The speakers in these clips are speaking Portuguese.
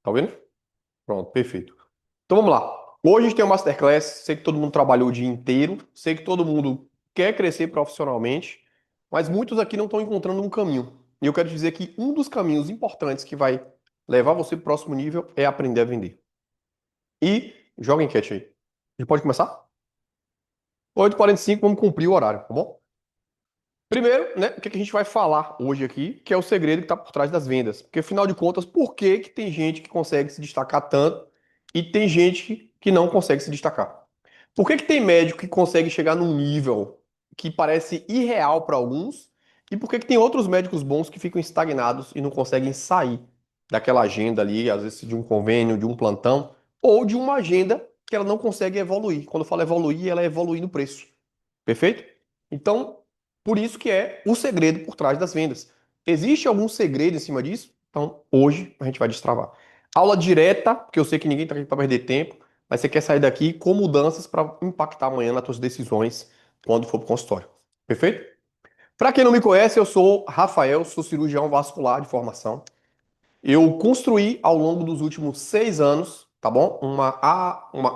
Tá vendo? Pronto, perfeito. Então vamos lá. Hoje a gente tem uma masterclass. Sei que todo mundo trabalhou o dia inteiro. Sei que todo mundo quer crescer profissionalmente. Mas muitos aqui não estão encontrando um caminho. E eu quero dizer que um dos caminhos importantes que vai levar você para o próximo nível é aprender a vender. E joga a enquete aí. A gente pode começar? 8h45, vamos cumprir o horário, tá bom? Primeiro, né, o que que a gente vai falar hoje aqui, que é o segredo que está por trás das vendas. Porque, afinal de contas, por que que tem gente que consegue se destacar tanto e tem gente que não consegue se destacar? Por que que tem médico que consegue chegar num nível que parece irreal para alguns e por que que tem outros médicos bons que ficam estagnados e não conseguem sair daquela agenda ali, às vezes de um convênio, de um plantão ou de uma agenda que ela não consegue evoluir. Quando eu falo evoluir, ela é evoluir no preço. Perfeito? Então, por isso que é o segredo por trás das vendas. Existe algum segredo em cima disso? Então, hoje a gente vai destravar. Aula direta, porque eu sei que ninguém está aqui para perder tempo, mas você quer sair daqui com mudanças para impactar amanhã nas suas decisões quando for para o consultório. Perfeito? Para quem não me conhece, eu sou Rafael, sou cirurgião vascular de formação. Eu construí ao longo dos últimos 6 anos, tá bom? Uma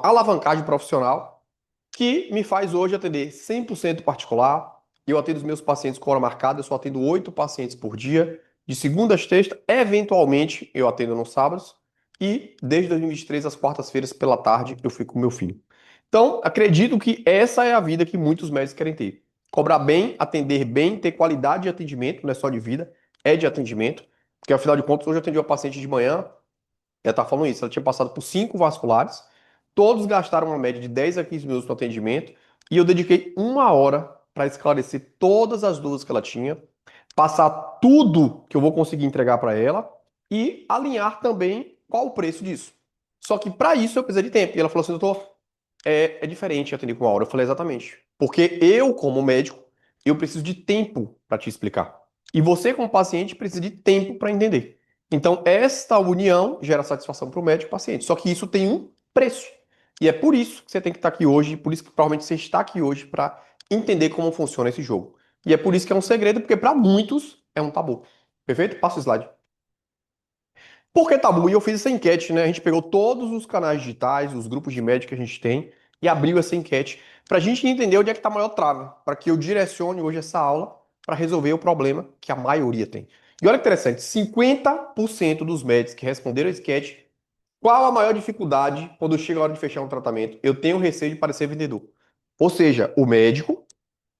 alavancagem profissional que me faz hoje atender 100% particular. Eu atendo os meus pacientes com hora marcada, eu só atendo 8 pacientes por dia, de segunda a sexta, eventualmente eu atendo nos sábados, e desde 2023, às quartas-feiras, pela tarde, eu fico com meu filho. Então, acredito que essa é a vida que muitos médicos querem ter. Cobrar bem, atender bem, ter qualidade de atendimento, não é só de vida, é de atendimento, porque afinal de contas, hoje eu atendi uma paciente de manhã, ela tá falando isso, ela tinha passado por 5 vasculares, todos gastaram uma média de 10 a 15 minutos no atendimento, e eu dediquei 1 hora para esclarecer todas as dúvidas que ela tinha, passar tudo que eu vou conseguir entregar para ela e alinhar também qual o preço disso. Só que para isso eu precisei de tempo. E ela falou assim, doutor, é diferente atender com 1 hora. Eu falei exatamente. Porque eu, como médico, eu preciso de tempo para te explicar. E você, como paciente, precisa de tempo para entender. Então, esta união gera satisfação para o médico e paciente. Só que isso tem um preço. E é por isso que você tem que estar aqui hoje, por isso que provavelmente você está aqui hoje para entender como funciona esse jogo. E é por isso que é um segredo, porque para muitos é um tabu. Perfeito? Passa o slide. Por que tabu? E eu fiz essa enquete, né? A gente pegou todos os canais digitais, os grupos de médico que a gente tem e abriu essa enquete para a gente entender onde é que está a maior trava, para que eu direcione hoje essa aula para resolver o problema que a maioria tem. E olha que interessante, 50% dos médicos que responderam a enquete, qual a maior dificuldade quando chega a hora de fechar um tratamento? Eu tenho receio de parecer vendedor. Ou seja, o médico,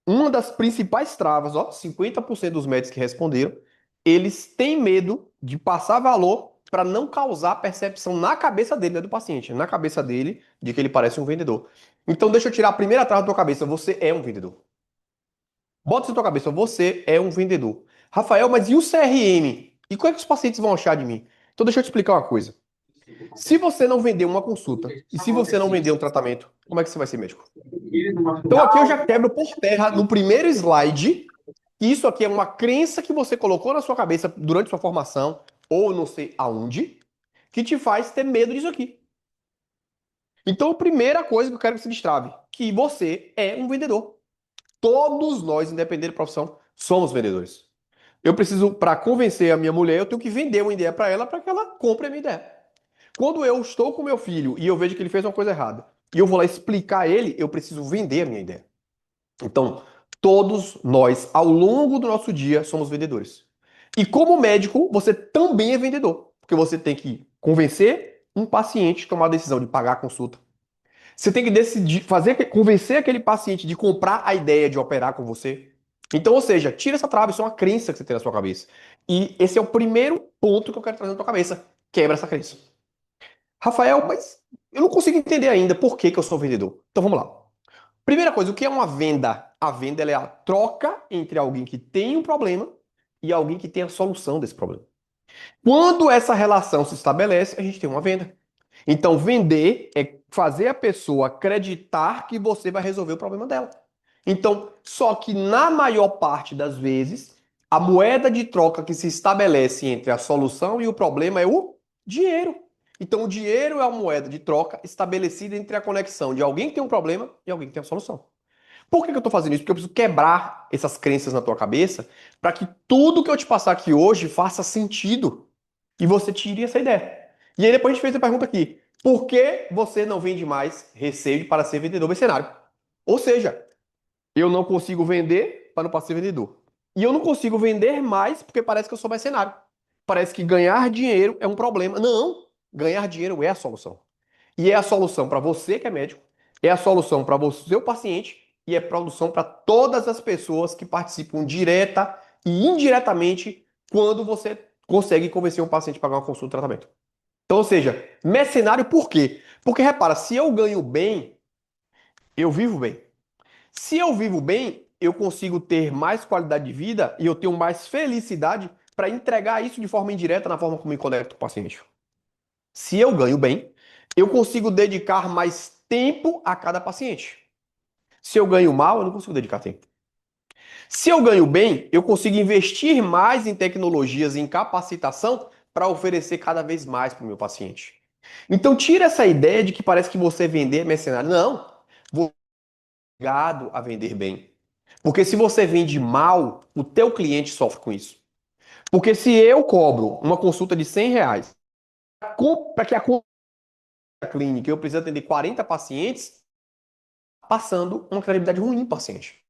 uma das principais travas, ó, 50% dos médicos que responderam, eles têm medo de passar valor para não causar percepção na cabeça dele, né, do paciente, na cabeça dele, de que ele parece um vendedor. Então, deixa eu tirar a primeira trava da tua cabeça. Você é um vendedor. Bota isso na tua cabeça. Você é um vendedor. Rafael, mas e o CRM? E como é que os pacientes vão achar de mim? Então, deixa eu te explicar uma coisa. Se você não vender uma consulta e se você não vender um tratamento, como é que você vai ser médico? Então, aqui eu já quebro por terra no primeiro slide. Isso aqui é uma crença que você colocou na sua cabeça durante sua formação, ou não sei aonde, que te faz ter medo disso aqui. Então, a primeira coisa que eu quero que você destrave, que você é um vendedor. Todos nós, independente da profissão, somos vendedores. Eu preciso, para convencer a minha mulher, eu tenho que vender uma ideia para ela para que ela compre a minha ideia. Quando eu estou com meu filho e eu vejo que ele fez uma coisa errada, e eu vou lá explicar a ele, eu preciso vender a minha ideia. Então, todos nós, ao longo do nosso dia, somos vendedores. E como médico, você também é vendedor, porque você tem que convencer um paciente a tomar a decisão de pagar a consulta. Você tem que decidir, convencer aquele paciente de comprar a ideia de operar com você. Então, ou seja, tira essa trava, isso é uma crença que você tem na sua cabeça. E esse é o primeiro ponto que eu quero trazer na tua cabeça. Quebra essa crença. Rafael, mas eu não consigo entender ainda por que que eu sou vendedor. Então vamos lá. Primeira coisa, o que é uma venda? A venda ela é a troca entre alguém que tem um problema e alguém que tem a solução desse problema. Quando essa relação se estabelece, a gente tem uma venda. Então, vender é fazer a pessoa acreditar que você vai resolver o problema dela. Então, só que na maior parte das vezes, a moeda de troca que se estabelece entre a solução e o problema é o dinheiro. Então, o dinheiro é a moeda de troca estabelecida entre a conexão de alguém que tem um problema e alguém que tem a solução. Por que que eu estou fazendo isso? Porque eu preciso quebrar essas crenças na tua cabeça para que tudo que eu te passar aqui hoje faça sentido e você tire essa ideia. E aí depois a gente fez a pergunta aqui: por que você não vende mais receio para ser vendedor mercenário? Ou seja, eu não consigo vender para não passar ser vendedor. E eu não consigo vender mais porque parece que eu sou mercenário. Parece que ganhar dinheiro é um problema. Não, ganhar dinheiro é a solução. E é a solução para você que é médico, é a solução para você, seu paciente, e é a solução para todas as pessoas que participam direta e indiretamente quando você consegue convencer um paciente a pagar uma consulta de tratamento. Então, ou seja, mercenário por quê? Porque repara, se eu ganho bem, eu vivo bem. Se eu vivo bem, eu consigo ter mais qualidade de vida e eu tenho mais felicidade para entregar isso de forma indireta na forma como me conecto com o paciente. Se eu ganho bem, eu consigo dedicar mais tempo a cada paciente. Se eu ganho mal, eu não consigo dedicar tempo. Se eu ganho bem, eu consigo investir mais em tecnologias e em capacitação para oferecer cada vez mais para o meu paciente. Então tira essa ideia de que parece que você vender é mercenário. Não. Você é obrigado a vender bem. Porque se você vende mal, o teu cliente sofre com isso. Porque se eu cobro uma consulta de R$ 100 para que a clínica eu preciso atender 40 pacientes, passando uma credibilidade ruim para o paciente.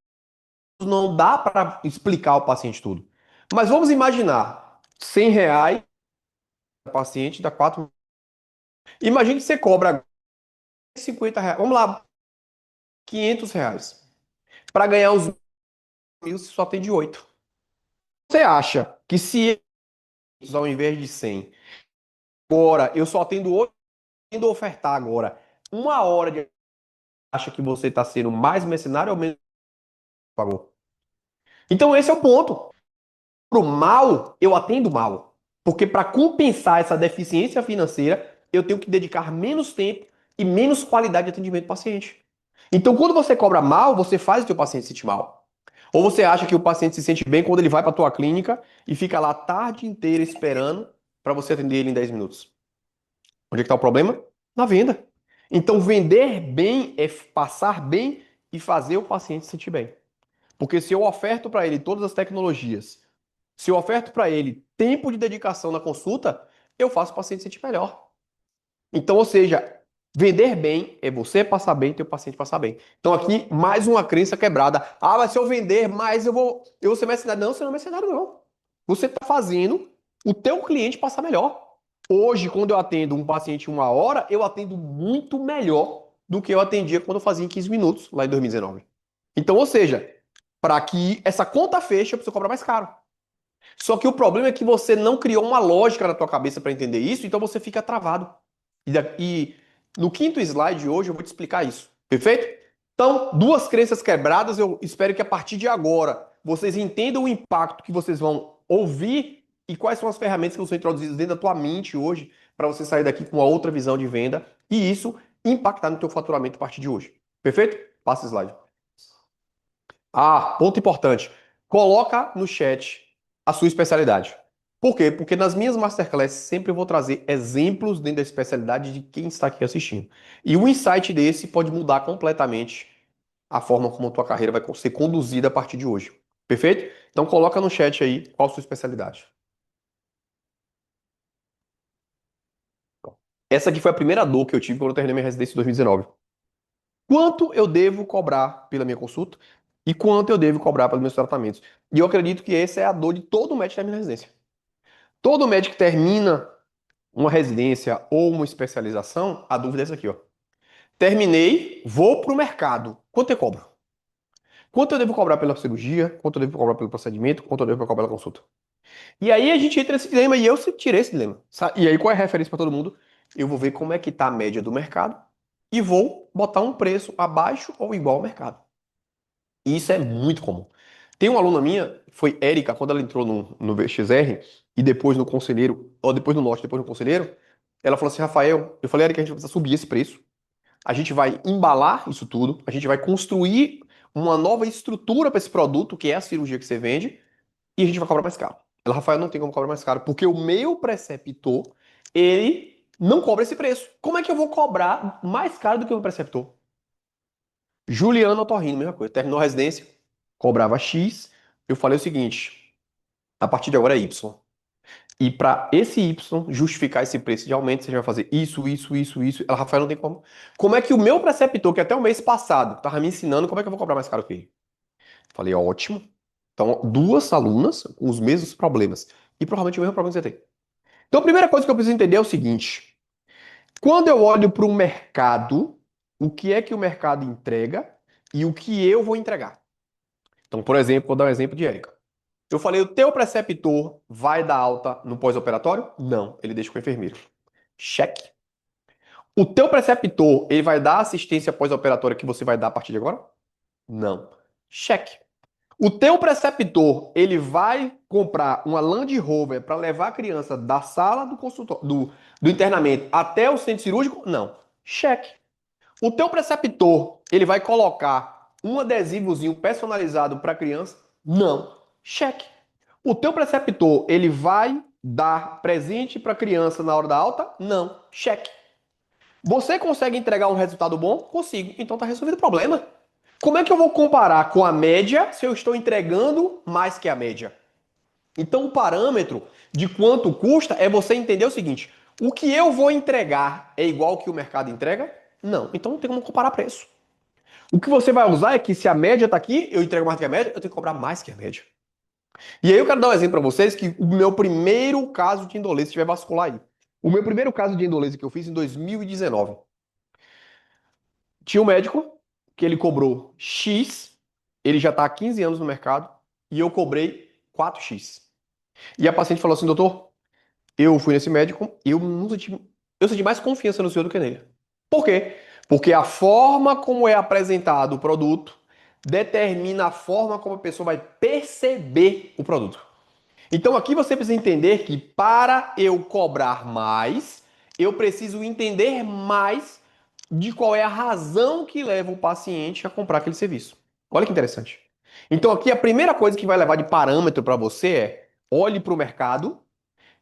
Não dá para explicar ao paciente tudo. Mas vamos imaginar, R$ 100 paciente dá 4. Imagine que você cobra R$ 50. Vamos lá, R$ 500. Para ganhar os 1.000, você só tem de 8. Você acha que se eu, ao invés de 100, agora eu só tendo 8, tendo ofertar agora 1 hora de. Acha que você está sendo mais mercenário ou menos pagou? Então esse é o ponto. Pro mal, eu atendo mal. Porque para compensar essa deficiência financeira, eu tenho que dedicar menos tempo e menos qualidade de atendimento ao paciente. Então, quando você cobra mal, você faz o teu paciente se sentir mal. Ou você acha que o paciente se sente bem quando ele vai para a tua clínica e fica lá a tarde inteira esperando para você atender ele em 10 minutos. Onde é que está o problema? Na venda. Então, vender bem é passar bem e fazer o paciente se sentir bem. Porque se eu oferto para ele todas as tecnologias, se eu oferto para ele tempo de dedicação na consulta, eu faço o paciente se sentir melhor. Então, ou seja, vender bem é você passar bem e teu paciente passar bem. Então, aqui, mais uma crença quebrada. Ah, mas se eu vender mais, eu vou ser mercenário. Não, você não é mercenário, não. Você está fazendo o teu cliente passar melhor. Hoje, quando eu atendo um paciente em 1 hora, eu atendo muito melhor do que eu atendia quando eu fazia em 15 minutos, lá em 2019. Então, ou seja, para que essa conta feche, eu preciso cobrar mais caro. Só que o problema é que você não criou uma lógica na tua cabeça para entender isso, então você fica travado. E no quinto slide hoje eu vou te explicar isso. Perfeito? Então, duas crenças quebradas, eu espero que a partir de agora vocês entendam o impacto que vocês vão ouvir e quais são as ferramentas que são introduzidas dentro da tua mente hoje para você sair daqui com uma outra visão de venda e isso impactar no teu faturamento a partir de hoje. Perfeito? Passa o slide. Ah, ponto importante. Coloca no chat a sua especialidade. Por quê? Porque nas minhas masterclasses sempre eu vou trazer exemplos dentro da especialidade de quem está aqui assistindo. E um insight desse pode mudar completamente a forma como a tua carreira vai ser conduzida a partir de hoje. Perfeito? Então coloca no chat aí qual a sua especialidade. Essa aqui foi a primeira dor que eu tive quando eu terminei minha residência em 2019. Quanto eu devo cobrar pela minha consulta e quanto eu devo cobrar pelos meus tratamentos. E eu acredito que essa é a dor de todo médico que termina a residência. Todo médico que termina uma residência ou uma especialização, a dúvida é essa aqui, ó. Terminei, vou para o mercado. Quanto eu cobro? Quanto eu devo cobrar pela cirurgia? Quanto eu devo cobrar pelo procedimento? Quanto eu devo cobrar pela consulta? E aí a gente entra nesse dilema e eu tirei esse dilema. E aí qual é a referência para todo mundo? Eu vou ver como é que está a média do mercado e vou botar um preço abaixo ou igual ao mercado. E isso é muito comum. Tem uma aluna minha, foi Érica, quando ela entrou no VXR e depois no conselheiro, ou depois no norte, depois no conselheiro, ela falou assim, Rafael, eu falei, Érica, a gente precisa subir esse preço, a gente vai embalar isso tudo, a gente vai construir uma nova estrutura para esse produto, que é a cirurgia que você vende, e a gente vai cobrar mais caro. Ela, Rafael, não tem como cobrar mais caro, porque o meu preceptor, ele não cobra esse preço. Como é que eu vou cobrar mais caro do que o meu preceptor? Juliana Otorrino, mesma coisa. Terminou a residência, cobrava X. Eu falei o seguinte: a partir de agora é Y. E para esse Y justificar esse preço de aumento, você vai fazer isso, isso, isso, isso. Ela, Rafael, não tem como. Como é que o meu preceptor, que até o mês passado estava me ensinando, como é que eu vou cobrar mais caro que ele? Falei, ótimo. Então, duas alunas com os mesmos problemas. E provavelmente o mesmo problema que você tem. Então, a primeira coisa que eu preciso entender é o seguinte: quando eu olho para o mercado, o que é que o mercado entrega e o que eu vou entregar. Então, por exemplo, vou dar um exemplo de Érica. Eu falei, o teu preceptor vai dar alta no pós-operatório? Não, ele deixa com o enfermeiro. Cheque. O teu preceptor, ele vai dar assistência pós-operatória que você vai dar a partir de agora? Não. Cheque. O teu preceptor, ele vai comprar uma Land Rover para levar a criança da sala do consultório, do internamento até o centro cirúrgico? Não. Cheque. O teu preceptor, ele vai colocar um adesivozinho personalizado para a criança? Não. Cheque. O teu preceptor, ele vai dar presente para a criança na hora da alta? Não. Cheque. Você consegue entregar um resultado bom? Consigo. Então tá resolvido o problema. Como é que eu vou comparar com a média se eu estou entregando mais que a média? Então o parâmetro de quanto custa é você entender o seguinte: o que eu vou entregar é igual ao que o mercado entrega? Não. Então não tem como comparar preço. O que você vai usar é que se a média está aqui, eu entrego mais que a média, eu tenho que cobrar mais que a média. E aí eu quero dar um exemplo para vocês que o meu primeiro caso de indolência, se tiver vascular aí. O meu primeiro caso de indolência que eu fiz em 2019. Tinha um médico que ele cobrou X, ele já está há 15 anos no mercado, e eu cobrei 4X. E a paciente falou assim, doutor, eu fui nesse médico, eu senti mais confiança no senhor do que nele. Por quê? Porque a forma como é apresentado o produto determina a forma como a pessoa vai perceber o produto. Então aqui você precisa entender que para eu cobrar mais, eu preciso entender mais de qual é a razão que leva o paciente a comprar aquele serviço. Olha que interessante. Então aqui a primeira coisa que vai levar de parâmetro para você é olhe para o mercado,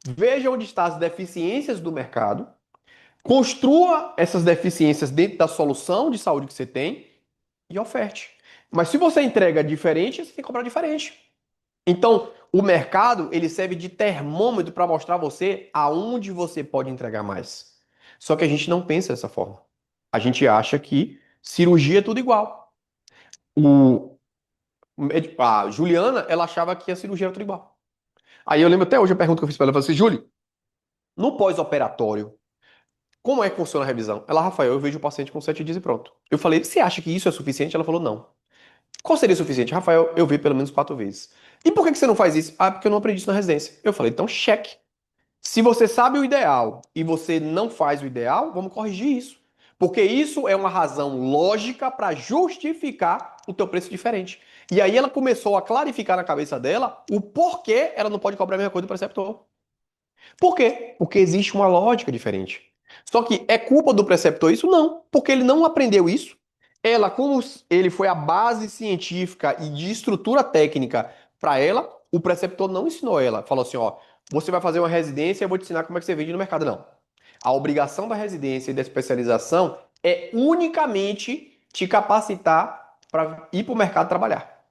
veja onde estão as deficiências do mercado, construa essas deficiências dentro da solução de saúde que você tem e oferte. Mas se você entrega diferente, você tem que cobrar diferente. Então, o mercado, ele serve de termômetro para mostrar a você aonde você pode entregar mais. Só que a gente não pensa dessa forma. A gente acha que cirurgia é tudo igual. O, a Juliana, ela achava que a cirurgia era tudo igual. Aí eu lembro até hoje a pergunta que eu fiz para ela, eu falei assim, Júlia, no pós-operatório, como é que funciona a revisão? Ela, Rafael, eu vejo o paciente com 7 dias e pronto. Eu falei, você acha que isso é suficiente? Ela falou, não. Qual seria suficiente? Rafael, eu vi pelo menos 4 vezes. E por que você não faz isso? Ah, porque eu não aprendi isso na residência. Eu falei, então cheque. Se você sabe o ideal e você não faz o ideal, vamos corrigir isso. Porque isso é uma razão lógica para justificar o teu preço diferente. E aí ela começou a clarificar na cabeça dela o porquê ela não pode cobrar a mesma coisa do preceptor. Por quê? Porque existe uma lógica diferente. Só que é culpa do preceptor isso? Não, porque ele não aprendeu isso. Ela, como ele foi a base científica e de estrutura técnica para ela, o preceptor não ensinou ela. Falou assim, ó, você vai fazer uma residência, eu vou te ensinar como é que você vende no mercado. Não. A obrigação da residência e da especialização é unicamente te capacitar para ir para o mercado trabalhar.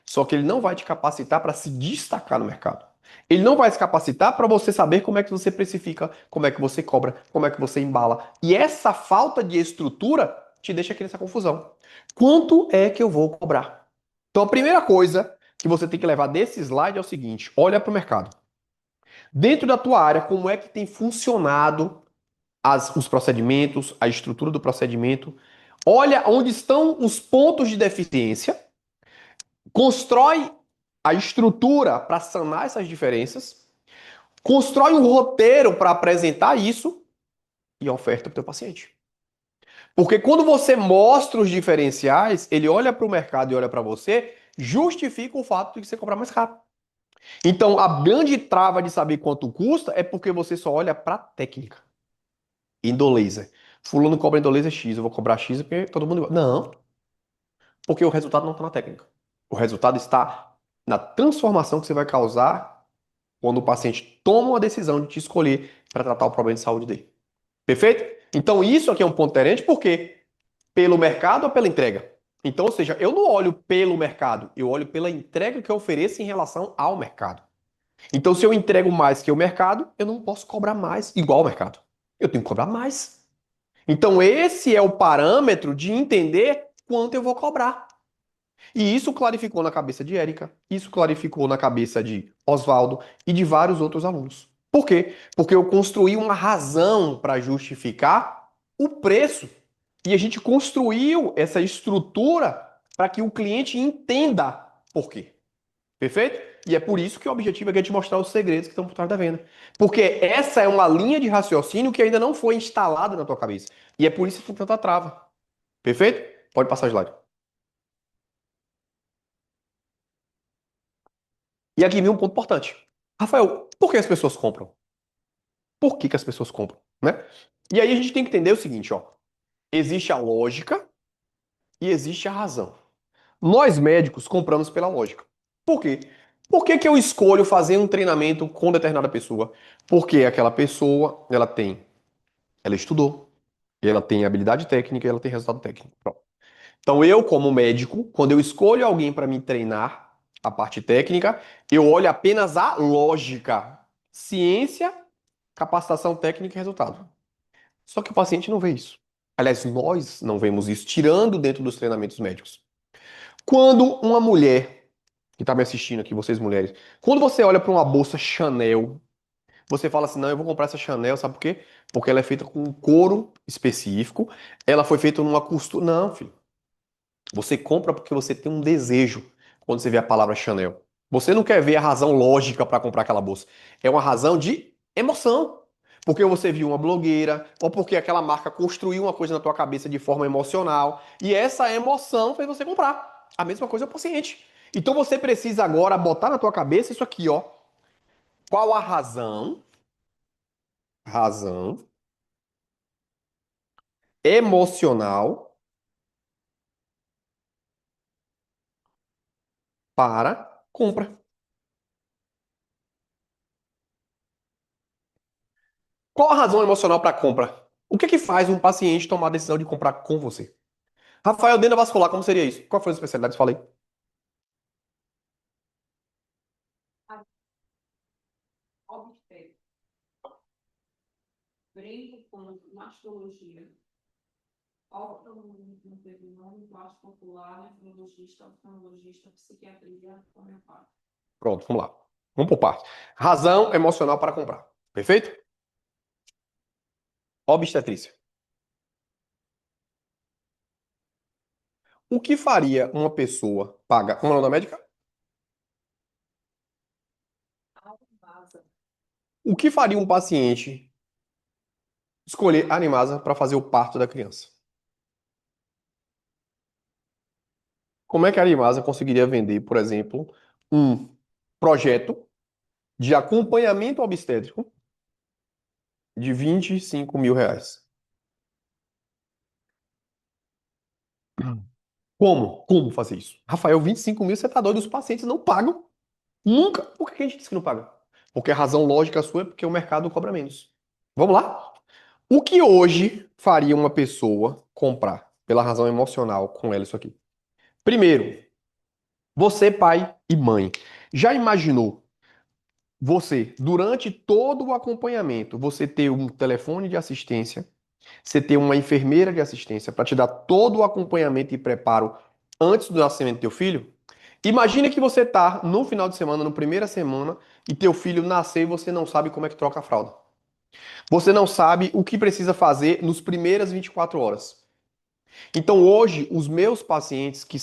Só que ele não vai te capacitar para se destacar no mercado. Ele não vai se capacitar para você saber como é que você precifica, como é que você cobra, como é que você embala. E essa falta de estrutura te deixa aqui nessa confusão. Quanto é que eu vou cobrar? Então a primeira coisa que você tem que levar desse slide é o seguinte: olha para o mercado. Dentro da tua área, como é que tem funcionado os procedimentos, a estrutura do procedimento? Olha onde estão os pontos de deficiência, constrói a estrutura para sanar essas diferenças, constrói um roteiro para apresentar isso e oferta para o teu paciente. Porque quando você mostra os diferenciais, ele olha para o mercado e olha para você, justifica o fato de você comprar mais caro. Então, a grande trava de saber quanto custa é porque você só olha para a técnica. Endolaser. Fulano cobra endolaser X, eu vou cobrar X porque todo mundo... Não, porque o resultado não está na técnica. O resultado está na transformação que você vai causar quando o paciente toma uma decisão de te escolher para tratar o problema de saúde dele. Perfeito? Então isso aqui é um ponto diferente, por quê? Pelo mercado ou pela entrega? Então, ou seja, eu não olho pelo mercado, eu olho pela entrega que eu ofereço em relação ao mercado. Então, se eu entrego mais que o mercado, eu não posso cobrar mais igual ao mercado. Eu tenho que cobrar mais. Então, esse é o parâmetro de entender quanto eu vou cobrar. E isso clarificou na cabeça de Érica, isso clarificou na cabeça de Oswaldo e de vários outros alunos. Por quê? Porque eu construí uma razão para justificar o preço. E a gente construiu essa estrutura para que o cliente entenda por quê. Perfeito? E é por isso que o objetivo é te mostrar os segredos que estão por trás da venda. Porque essa é uma linha de raciocínio que ainda não foi instalada na tua cabeça. E é por isso que tem tanta trava. Perfeito? Pode passar o slide. E aqui vem um ponto importante. Rafael, por que as pessoas compram? Por que as pessoas compram, né? E aí a gente tem que entender o seguinte, ó. Existe a lógica e existe a razão. Nós médicos compramos pela lógica. Por quê? Por que que eu escolho fazer um treinamento com determinada pessoa? Porque aquela pessoa, ela estudou, ela tem habilidade técnica e ela tem resultado técnico. Pronto. Então eu, como médico, quando eu escolho alguém para me treinar a parte técnica, eu olho apenas a lógica, ciência, capacitação técnica e resultado. Só que o paciente não vê isso. Aliás, nós não vemos isso, tirando dentro dos treinamentos médicos. Quando uma mulher que está me assistindo aqui, vocês mulheres, quando você olha para uma bolsa Chanel, você fala assim, não, eu vou comprar essa Chanel, sabe por quê? Porque ela é feita com um couro específico, ela foi feita numa costura. Não, filho. Você compra porque você tem um desejo quando você vê a palavra Chanel. Você não quer ver a razão lógica para comprar aquela bolsa. É uma razão de emoção. Porque você viu uma blogueira, ou porque aquela marca construiu uma coisa na tua cabeça de forma emocional, e essa emoção fez você comprar. A mesma coisa é o paciente. Então você precisa agora botar na tua cabeça isso aqui, ó. Qual a razão emocional para compra? Qual a razão emocional para compra? O que que faz um paciente tomar a decisão de comprar com você? Rafael, dentro da vascular, como seria isso? Qual foi a especialidade? Falei. Pronto, vamos lá. Vamos por parte. Razão emocional para comprar. Perfeito? Obstetrícia. O que faria uma pessoa paga? Como é o nome da médica? O que faria um paciente escolher a Animasa para fazer o parto da criança? Como é que a Animasa conseguiria vender, por exemplo, um projeto de acompanhamento obstétrico de R$ 25.000? Como? Como fazer isso? Rafael, 25.000, você tá doido? Os pacientes não pagam. Nunca. Por que a gente diz que não paga? Porque a razão lógica sua é porque o mercado cobra menos. Vamos lá? O que hoje faria uma pessoa comprar pela razão emocional com ela isso aqui? Primeiro, você, pai e mãe, já imaginou você, durante todo o acompanhamento, você ter um telefone de assistência, você ter uma enfermeira de assistência para te dar todo o acompanhamento e preparo antes do nascimento do teu filho? Imagina que você tá no final de semana, na primeira semana, e teu filho nasceu e você não sabe como é que troca a fralda. Você não sabe o que precisa fazer nos primeiras 24 horas. Então hoje, os meus pacientes que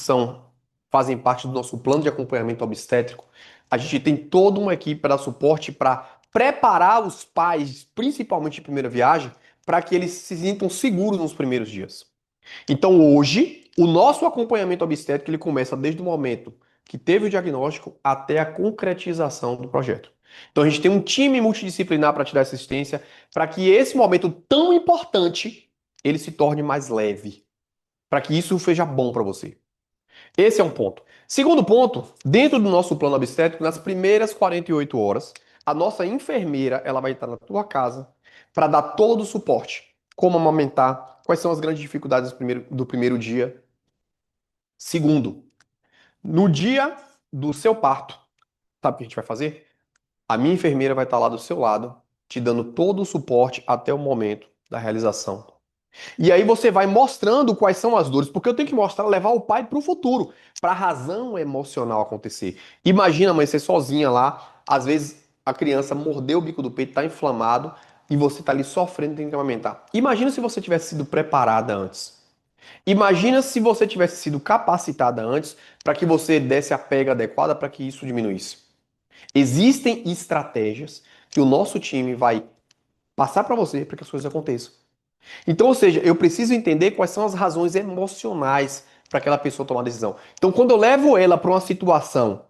fazem parte do nosso plano de acompanhamento obstétrico, a gente tem toda uma equipe para dar suporte para preparar os pais, principalmente de primeira viagem, para que eles se sintam seguros nos primeiros dias. Então, hoje, o nosso acompanhamento obstétrico ele começa desde o momento que teve o diagnóstico até a concretização do projeto. Então, a gente tem um time multidisciplinar para te dar assistência, para que esse momento tão importante ele se torne mais leve, para que isso seja bom para você. Esse é um ponto. Segundo ponto, dentro do nosso plano obstétrico, nas primeiras 48 horas, a nossa enfermeira ela vai estar na tua casa para dar todo o suporte. Como amamentar, quais são as grandes dificuldades do primeiro dia. Segundo, no dia do seu parto, sabe o que a gente vai fazer? A minha enfermeira vai estar lá do seu lado, te dando todo o suporte até o momento da realização. E aí você vai mostrando quais são as dores, porque eu tenho que mostrar, levar o pai para o futuro, para a razão emocional acontecer. Imagina a mãe ser sozinha lá, às vezes a criança mordeu o bico do peito, está inflamado, e você está ali sofrendo, tem que amamentar. Imagina se você tivesse sido preparada antes. Imagina se você tivesse sido capacitada antes para que você desse a pega adequada para que isso diminuísse. Existem estratégias que o nosso time vai passar para você para que as coisas aconteçam. Então, ou seja, eu preciso entender quais são as razões emocionais para aquela pessoa tomar a decisão. Então, quando eu levo ela para uma situação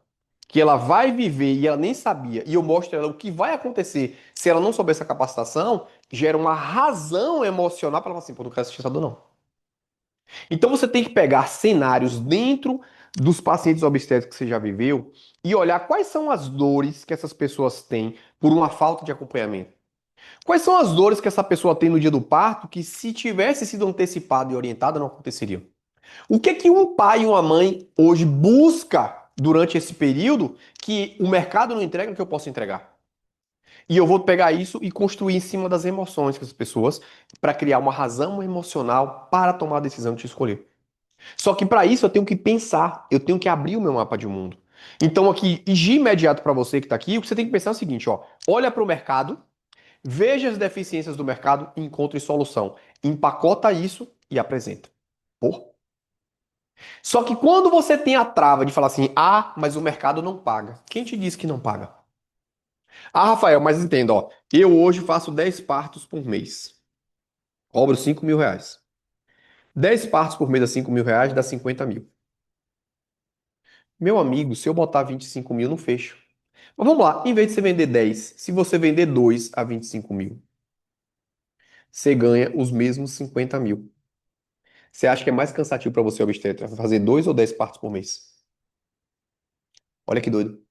que ela vai viver e ela nem sabia, e eu mostro ela o que vai acontecer se ela não souber essa capacitação, gera uma razão emocional para ela falar assim, pô, não quero assistir essa dor, não. Então você tem que pegar cenários dentro dos pacientes obstétricos que você já viveu e olhar quais são as dores que essas pessoas têm por uma falta de acompanhamento. Quais são as dores que essa pessoa tem no dia do parto que, se tivesse sido antecipada e orientada, não aconteceriam? O que é que um pai e uma mãe hoje busca durante esse período que o mercado não entrega que eu posso entregar? E eu vou pegar isso e construir em cima das emoções das pessoas para criar uma razão emocional para tomar a decisão de te escolher. Só que para isso eu tenho que pensar, eu tenho que abrir o meu mapa de mundo. Então aqui, de imediato para você que está aqui, o que você tem que pensar é o seguinte, ó, olha para o mercado, veja as deficiências do mercado e encontre solução. Empacota isso e apresenta. Pô. Só que quando você tem a trava de falar assim, ah, mas o mercado não paga. Quem te disse que não paga? Ah, Rafael, mas entenda, ó, eu hoje faço 10 partos por mês. Cobro R$ 5.000. 10 partos por mês a R$ 5.000 dá 50 mil. Meu amigo, se eu botar 25 mil, não fecho. Mas vamos lá, em vez de você vender 10, se você vender 2 a 25 mil, você ganha os mesmos 50 mil. Você acha que é mais cansativo para você, obstetra, fazer 2 ou 10 partos por mês? Olha que doido.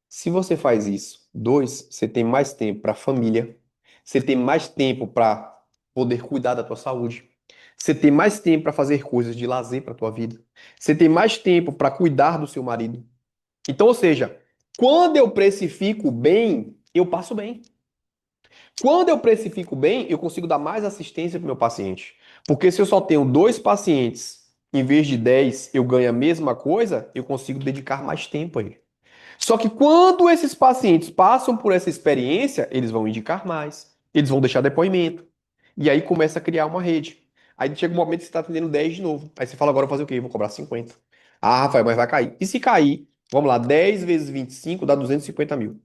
Se você faz isso, 2, você tem mais tempo para a família, você tem mais tempo para poder cuidar da tua saúde, você tem mais tempo para fazer coisas de lazer para tua vida, você tem mais tempo para cuidar do seu marido. Então, ou seja, quando eu precifico bem, eu passo bem. Quando eu precifico bem, eu consigo dar mais assistência para o meu paciente. Porque se eu só tenho 2 pacientes, em vez de 10, eu ganho a mesma coisa, eu consigo dedicar mais tempo a ele. Só que quando esses pacientes passam por essa experiência, eles vão indicar mais, eles vão deixar depoimento. E aí começa a criar uma rede. Aí chega um momento que você está atendendo 10 de novo. Aí você fala, agora eu vou fazer o quê? Eu vou cobrar 50. Ah, Rafael, mas vai cair. E se cair, vamos lá, 10 vezes 25 dá 250 mil.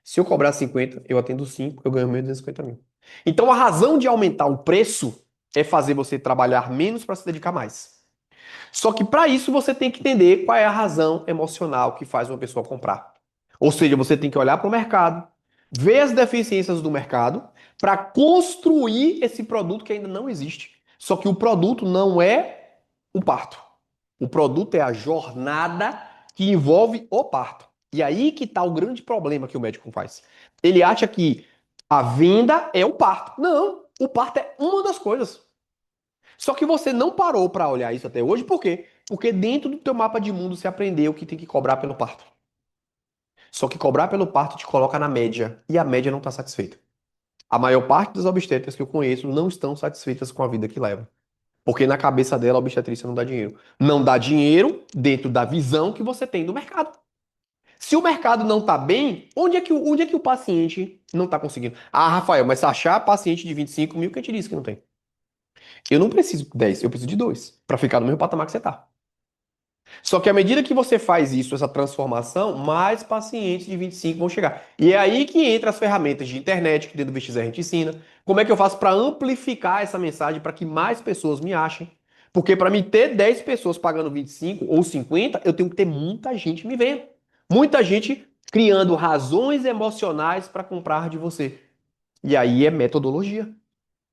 Se eu cobrar 50, eu atendo 5, eu ganho 1.250 mil. Então a razão de aumentar o preço é fazer você trabalhar menos para se dedicar mais. Só que para isso você tem que entender qual é a razão emocional que faz uma pessoa comprar. Ou seja, você tem que olhar para o mercado, ver as deficiências do mercado para construir esse produto que ainda não existe. Só que o produto não é o parto. O produto é a jornada que envolve o parto. E aí que está o grande problema que o médico faz. Ele acha que a venda é o parto. Não, o parto é uma das coisas. Só que você não parou para olhar isso até hoje, por quê? Porque dentro do teu mapa de mundo você aprendeu que tem que cobrar pelo parto. Só que cobrar pelo parto te coloca na média, e a média não está satisfeita. A maior parte das obstetras que eu conheço não estão satisfeitas com a vida que levam. Porque na cabeça dela a obstetrícia não dá dinheiro. Não dá dinheiro dentro da visão que você tem do mercado. Se o mercado não está bem, onde é que o paciente não está conseguindo? Ah, Rafael, mas se achar paciente de 25 mil, quem te disse que não tem? Eu não preciso de 10, eu preciso de 2 para ficar no mesmo patamar que você está. Só que à medida que você faz isso, essa transformação, mais pacientes de 25 vão chegar. E é aí que entra as ferramentas de internet, que dentro do VXR a gente ensina. Como é que eu faço para amplificar essa mensagem para que mais pessoas me achem? Porque para mim ter 10 pessoas pagando 25 ou 50, eu tenho que ter muita gente me vendo. Muita gente criando razões emocionais para comprar de você. E aí é metodologia.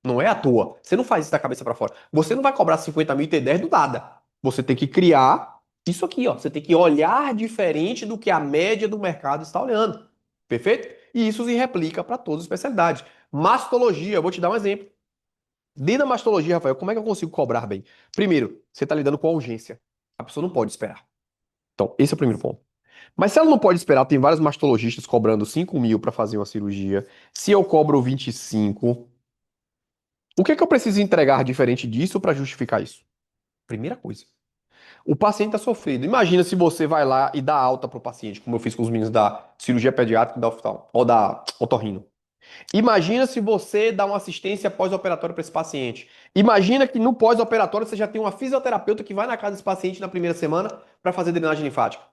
Não é à toa. Você não faz isso da cabeça para fora. Você não vai cobrar 50 mil e ter 10 do nada. Você tem que criar isso aqui, ó. Você tem que olhar diferente do que a média do mercado está olhando. Perfeito? E isso se replica para todas as especialidades. Mastologia, eu vou te dar um exemplo. Dentro da mastologia, Rafael, como é que eu consigo cobrar bem? Primeiro, você está lidando com a urgência. A pessoa não pode esperar. Então, esse é o primeiro ponto. Mas se ela não pode esperar, tem vários mastologistas cobrando 5 mil para fazer uma cirurgia. Se eu cobro 25, o que é que eu preciso entregar diferente disso para justificar isso? Primeira coisa. O paciente está sofrendo. Imagina se você vai lá e dá alta para o paciente, como eu fiz com os meninos da cirurgia pediátrica e da oftalmo, ou da otorrino. Imagina se você dá uma assistência pós-operatória para esse paciente. Imagina que no pós-operatório você já tem uma fisioterapeuta que vai na casa desse paciente na primeira semana para fazer drenagem linfática.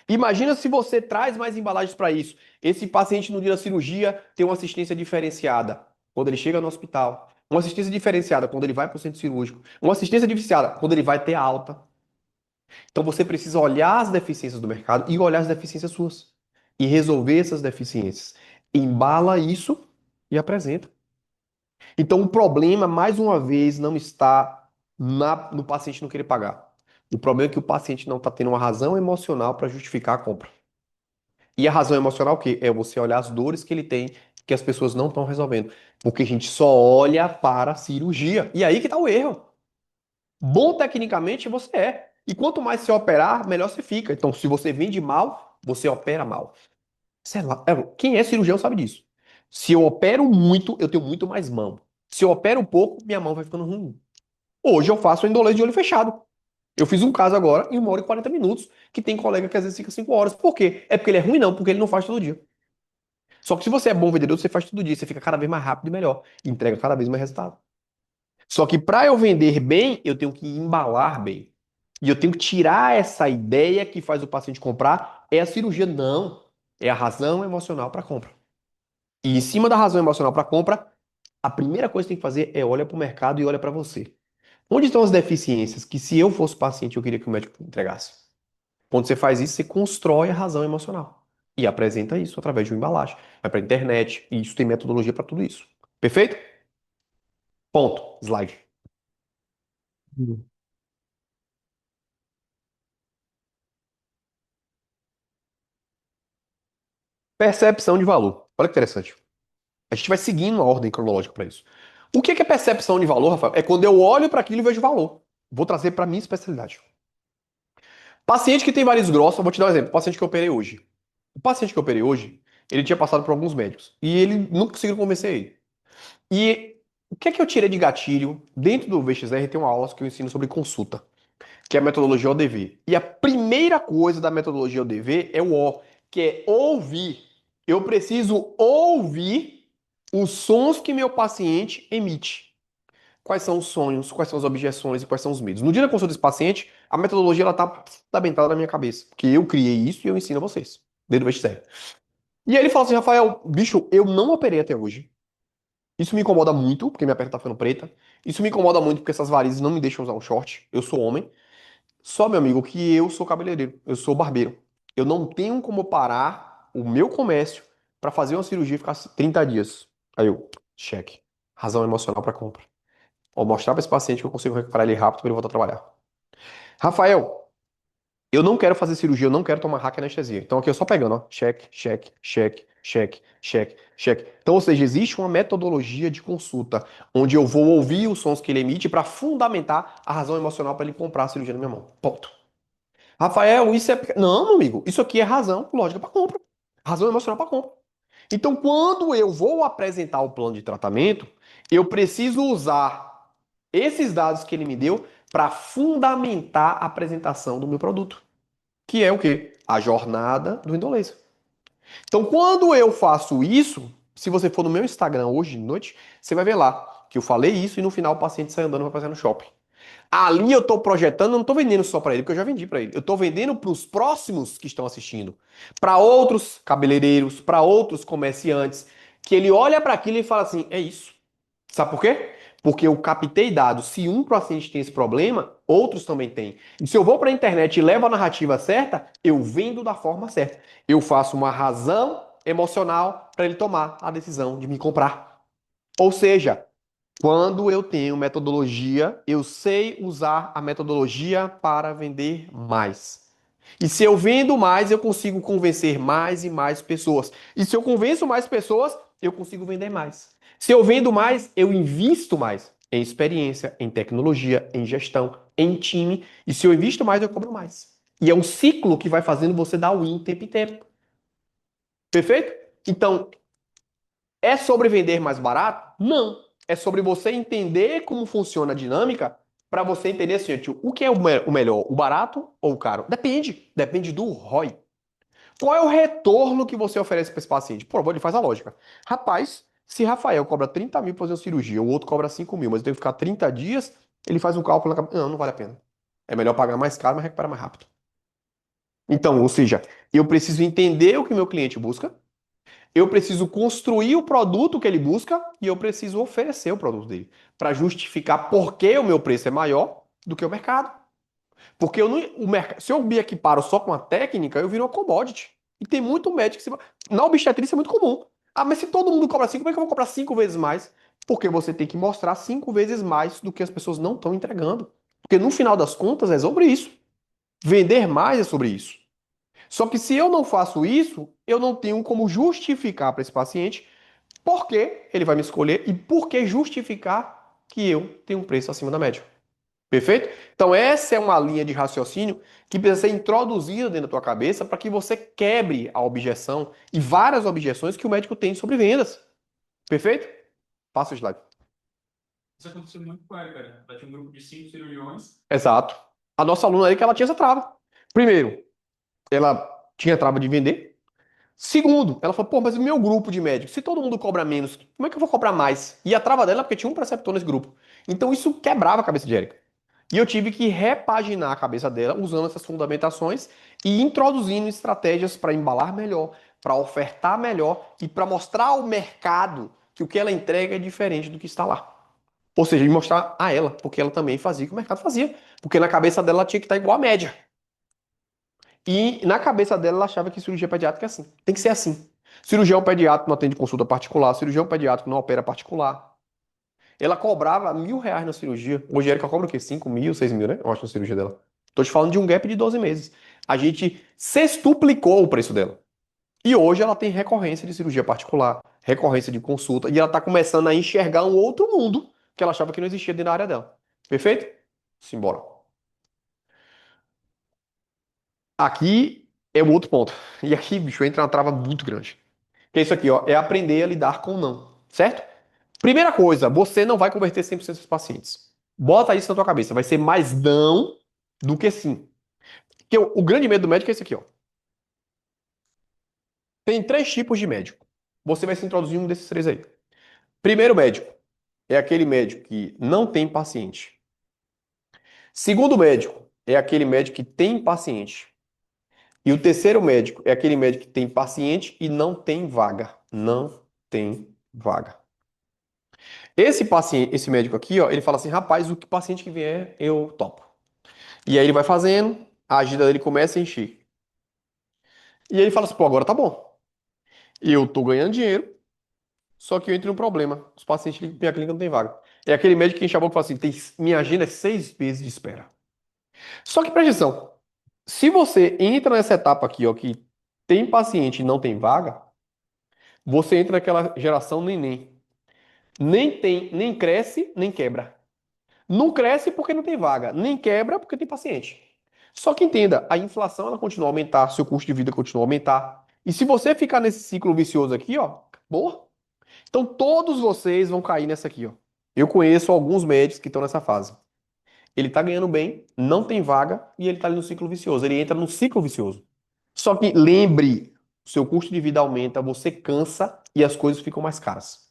Imagina se você traz mais embalagens para isso. Esse paciente no dia da cirurgia tem uma assistência diferenciada quando ele chega no hospital. Uma assistência diferenciada quando ele vai para o centro cirúrgico. Uma assistência diferenciada quando ele vai ter alta. Então você precisa olhar as deficiências do mercado e olhar as deficiências suas. E resolver essas deficiências. Embala isso e apresenta. Então o problema, mais uma vez, não está no paciente não querer pagar. O problema é que o paciente não está tendo uma razão emocional para justificar a compra. E a razão emocional é o quê? É você olhar as dores que ele tem, que as pessoas não estão resolvendo. Porque a gente só olha para a cirurgia. E aí que está o erro. Bom tecnicamente você é. E quanto mais você operar, melhor você fica. Então, se você vende mal, você opera mal. Sei lá, quem é cirurgião sabe disso. Se eu opero muito, eu tenho muito mais mão. Se eu opero pouco, minha mão vai ficando ruim. Hoje eu faço endolência de olho fechado. Eu fiz um caso agora em 1 hora e 40 minutos, que tem colega que às vezes fica 5 horas. Por quê? É porque ele é ruim, não, porque ele não faz todo dia. Só que se você é bom vendedor, você faz todo dia, você fica cada vez mais rápido e melhor, e entrega cada vez mais resultado. Só que para eu vender bem, eu tenho que embalar bem. E eu tenho que tirar essa ideia que faz o paciente comprar, é a cirurgia. Não. É a razão emocional para compra. E em cima da razão emocional para compra, a primeira coisa que tem que fazer é olhar para o mercado e olha para você. Onde estão as deficiências que, se eu fosse paciente, eu queria que o médico entregasse? Quando você faz isso, você constrói a razão emocional. E apresenta isso através de uma embalagem. Vai para a internet, e isso tem metodologia para tudo isso. Perfeito? Ponto. Slide. Hum. Percepção de valor. Olha que interessante. A gente vai seguindo uma ordem cronológica para isso. O que é percepção de valor, Rafael? É quando eu olho para aquilo e vejo valor. Vou trazer para minha especialidade. Paciente que tem varizes grossas, eu vou te dar um exemplo. Paciente que eu operei hoje. O paciente que eu operei hoje, ele tinha passado por alguns médicos. E ele não conseguiu convencer ele. E o que é que eu tirei de gatilho? Dentro do VXR tem uma aula que eu ensino sobre consulta, que é a metodologia ODV. E a primeira coisa da metodologia ODV é o O, que é ouvir. Eu preciso ouvir os sons que meu paciente emite. Quais são os sonhos, quais são as objeções e quais são os medos. No dia da consulta desse paciente, a metodologia ela tá fundamentada na minha cabeça, porque eu criei isso e eu ensino a vocês, dentro do VXR. E aí ele fala assim, Rafael, bicho, eu não operei até hoje. Isso me incomoda muito, porque minha perna tá ficando preta. Isso me incomoda muito porque essas varizes não me deixam usar um short. Eu sou homem. Só, meu amigo, que eu sou cabeleireiro, eu sou barbeiro. Eu não tenho como parar o meu comércio para fazer uma cirurgia e ficar 30 dias. Aí eu, cheque. Razão emocional para compra. Ou mostrar para esse paciente que eu consigo recuperar ele rápido para ele voltar a trabalhar. Rafael, eu não quero fazer cirurgia, eu não quero tomar hack anestesia. Então aqui eu só pegando, ó. Cheque, cheque, cheque, cheque, cheque, cheque. Então, ou seja, existe uma metodologia de consulta onde eu vou ouvir os sons que ele emite para fundamentar a razão emocional para ele comprar a cirurgia na minha mão. Ponto. Rafael, isso é. Não, meu amigo, isso aqui é razão lógica para compra. Razão emocional para compra. Então, quando eu vou apresentar o plano de tratamento, eu preciso usar esses dados que ele me deu para fundamentar a apresentação do meu produto, que é o quê? A jornada do indolência. Então, quando eu faço isso, se você for no meu Instagram hoje de noite, você vai ver lá que eu falei isso e no final o paciente sai andando e vai passear no shopping. Ali eu estou projetando, eu não estou vendendo só para ele, porque eu já vendi para ele. Eu estou vendendo para os próximos que estão assistindo, para outros cabeleireiros, para outros comerciantes, que ele olha para aquilo e fala assim: é isso. Sabe por quê? Porque eu captei dados. Se um paciente tem esse problema, outros também têm. E se eu vou para a internet e levo a narrativa certa, eu vendo da forma certa. Eu faço uma razão emocional para ele tomar a decisão de me comprar. Ou seja, quando eu tenho metodologia, eu sei usar a metodologia para vender mais. E se eu vendo mais, eu consigo convencer mais e mais pessoas. E se eu convenço mais pessoas, eu consigo vender mais. Se eu vendo mais, eu invisto mais em experiência, em tecnologia, em gestão, em time. E se eu invisto mais, eu cobro mais. E é um ciclo que vai fazendo você dar win o tempo inteiro. Perfeito? Então, é sobre vender mais barato? Não. É sobre você entender como funciona a dinâmica para você entender assim, tio, o que é o melhor, o barato ou o caro? Depende. Depende do ROI. Qual é o retorno que você oferece para esse paciente? Pô, ele faz a lógica. Rapaz, se Rafael cobra 30 mil para fazer uma cirurgia, o outro cobra 5 mil, mas eu tenho que ficar 30 dias, ele faz um cálculo na cabeça. Não, não vale a pena. É melhor pagar mais caro, mas recuperar mais rápido. Então, ou seja, eu preciso entender o que meu cliente busca, eu preciso construir o produto que ele busca e eu preciso oferecer o produto dele para justificar por que o meu preço é maior do que o mercado. Porque eu não, o mercado, se eu me equiparo só com a técnica, eu viro uma commodity. E tem muito médico que na obstetrícia é muito comum. Ah, mas se todo mundo cobra 5, como é que eu vou cobrar 5 vezes mais? Porque você tem que mostrar 5 vezes mais do que as pessoas não estão entregando. Porque no final das contas é sobre isso. Vender mais é sobre isso. Só que se eu não faço isso, eu não tenho como justificar para esse paciente por que ele vai me escolher e por que justificar que eu tenho um preço acima da média. Perfeito? Então, essa é uma linha de raciocínio que precisa ser introduzida dentro da tua cabeça para que você quebre a objeção e várias objeções que o médico tem sobre vendas. Perfeito? Passa o slide. Isso aconteceu muito com ela, cara. Ela tinha um grupo de 5 cirurgiões. Exato. A nossa aluna aí que ela tinha essa trava. Primeiro, ela tinha trava de vender. Segundo, ela falou, pô, mas o meu grupo de médicos, se todo mundo cobra menos, como é que eu vou cobrar mais? E a trava dela é porque tinha um preceptor nesse grupo. Então isso quebrava a cabeça de Érica. E eu tive que repaginar a cabeça dela usando essas fundamentações e introduzindo estratégias para embalar melhor, para ofertar melhor e para mostrar ao mercado que o que ela entrega é diferente do que está lá. Ou seja, mostrar a ela, porque ela também fazia o que o mercado fazia. Porque na cabeça dela ela tinha que estar igual à média. E na cabeça dela ela achava que cirurgia pediátrica é assim. Tem que ser assim. Cirurgião pediátrico não atende consulta particular, cirurgião pediátrico não opera particular. Ela cobrava R$ 1.000 na cirurgia. Hoje a Erika cobra o quê? 5 mil, 6 mil, né? Eu acho na cirurgia dela. Tô te falando de um gap de 12 meses. A gente sextuplicou o preço dela. E hoje ela tem recorrência de cirurgia particular, recorrência de consulta, e ela tá começando a enxergar um outro mundo que ela achava que não existia dentro da área dela. Perfeito? Simbora. Aqui é o outro ponto. E aqui, bicho, entra uma trava muito grande. Que é isso aqui, ó, é aprender a lidar com o não, certo? Primeira coisa, você não vai converter 100% dos pacientes. Bota isso na tua cabeça, vai ser mais não do que sim. Porque o grande medo do médico é esse aqui, ó. Tem três tipos de médico. Você vai se introduzir em um desses três aí. Primeiro médico é aquele médico que não tem paciente. Segundo médico é aquele médico que tem paciente. E o terceiro médico é aquele médico que tem paciente e não tem vaga. Não tem vaga. Esse paciente, esse médico aqui, ó, ele fala assim, rapaz, o que paciente que vier, eu topo. E aí ele vai fazendo, a agenda dele começa a encher. E aí ele fala assim, pô, agora tá bom. Eu tô ganhando dinheiro, só que eu entro num problema. Os pacientes que minha clínica não tem vaga. É aquele médico que enche a boca e fala assim, minha agenda é 6 meses de espera. Só que presta atenção, se você entra nessa etapa aqui, ó, que tem paciente e não tem vaga, você entra naquela geração neném. Nem tem, nem cresce, nem quebra. Não cresce porque não tem vaga, nem quebra porque tem paciente. Só que entenda, a inflação ela continua a aumentar, seu custo de vida continua a aumentar. E se você ficar nesse ciclo vicioso aqui, ó, acabou. Então todos vocês vão cair nessa aqui, ó. Eu conheço alguns médicos que estão nessa fase. Ele tá ganhando bem, não tem vaga e ele tá ali no ciclo vicioso. Ele entra no ciclo vicioso. Só que lembre, o seu custo de vida aumenta, você cansa e as coisas ficam mais caras.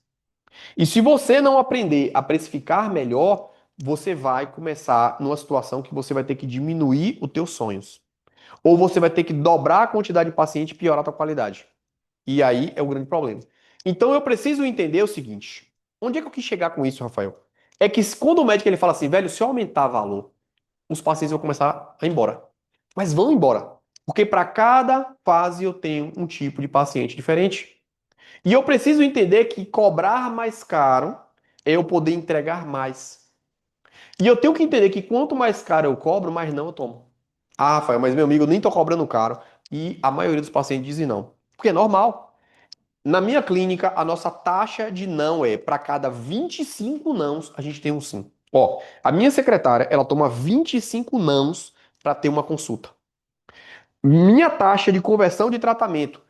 E se você não aprender a precificar melhor, você vai começar numa situação que você vai ter que diminuir os teus sonhos. Ou você vai ter que dobrar a quantidade de paciente e piorar a tua qualidade. E aí é o grande problema. Então eu preciso entender o seguinte. Onde é que eu quis chegar com isso, Rafael? É que quando o médico ele fala assim, velho, se eu aumentar valor, os pacientes vão começar a ir embora. Mas vão embora. Porque para cada fase eu tenho um tipo de paciente diferente. E eu preciso entender que cobrar mais caro é eu poder entregar mais. E eu tenho que entender que quanto mais caro eu cobro, mais não eu tomo. Ah, Rafael, mas meu amigo, eu nem tô cobrando caro. E a maioria dos pacientes dizem não. Porque é normal. Na minha clínica, a nossa taxa de não é para cada 25 nãos, a gente tem um sim. Ó, a minha secretária, ela toma 25 nãos para ter uma consulta. Minha taxa de conversão de tratamento.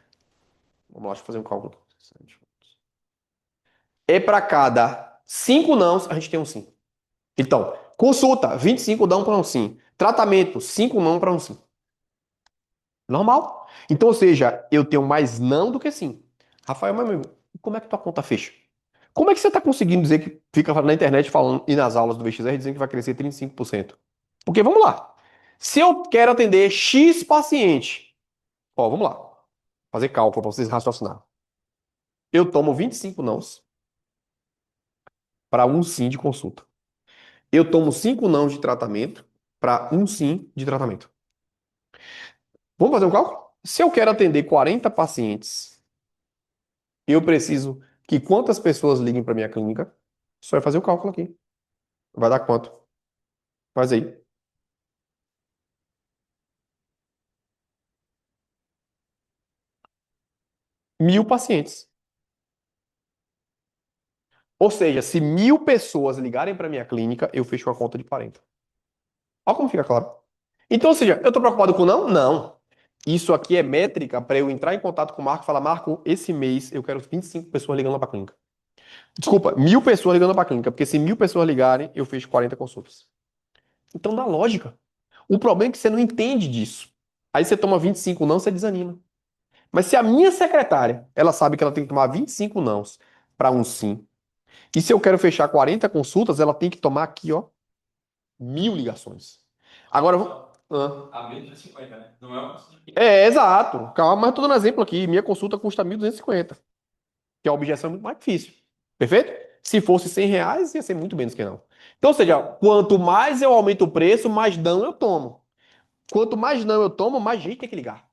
Vamos lá, deixa eu fazer um cálculo. É para cada 5 nãos, a gente tem um sim. Então, consulta, 25 não para um sim. Tratamento, 5 não para um sim. Normal. Então, ou seja, eu tenho mais não do que sim. Rafael, meu amigo, como é que tua conta fecha? Como é que você está conseguindo dizer que fica na internet falando e nas aulas do VXR dizendo que vai crescer 35%? Porque vamos lá. Se eu quero atender X paciente, ó, vamos lá. Fazer cálculo para vocês raciocinar. Eu tomo 25 nãos para um sim de consulta. Eu tomo 5 nãos de tratamento para um sim de tratamento. Vamos fazer um cálculo? Se eu quero atender 40 pacientes, eu preciso que quantas pessoas liguem para minha clínica? Só vai fazer o cálculo aqui. Vai dar quanto? Faz aí. 1.000 pacientes. Ou seja, se 1.000 pessoas ligarem para minha clínica, eu fecho uma conta de 40. Olha como fica claro. Então, ou seja, eu estou preocupado com não? Não. Isso aqui é métrica para eu entrar em contato com o Marco e falar, Marco, esse mês eu quero 25 pessoas ligando lá para a clínica. Desculpa, 1.000 pessoas ligando para a clínica, porque se 1.000 pessoas ligarem, eu fecho 40 consultas. Então dá lógica. O problema é que você não entende disso. Aí você toma 25 não, você desanima. Mas se a minha secretária, ela sabe que ela tem que tomar 25 nãos para um sim, e se eu quero fechar 40 consultas, ela tem que tomar aqui, ó, 1.000 ligações. Agora, A menos de 50, né? Não é o custo de exato. Calma, mas eu tô dando exemplo aqui. Minha consulta custa 1.250, que a objeção é muito mais difícil. Perfeito? Se fosse R$ 100, ia ser muito menos que não. Então, ou seja, quanto mais eu aumento o preço, mais não eu tomo. Quanto mais não eu tomo, mais gente tem que ligar.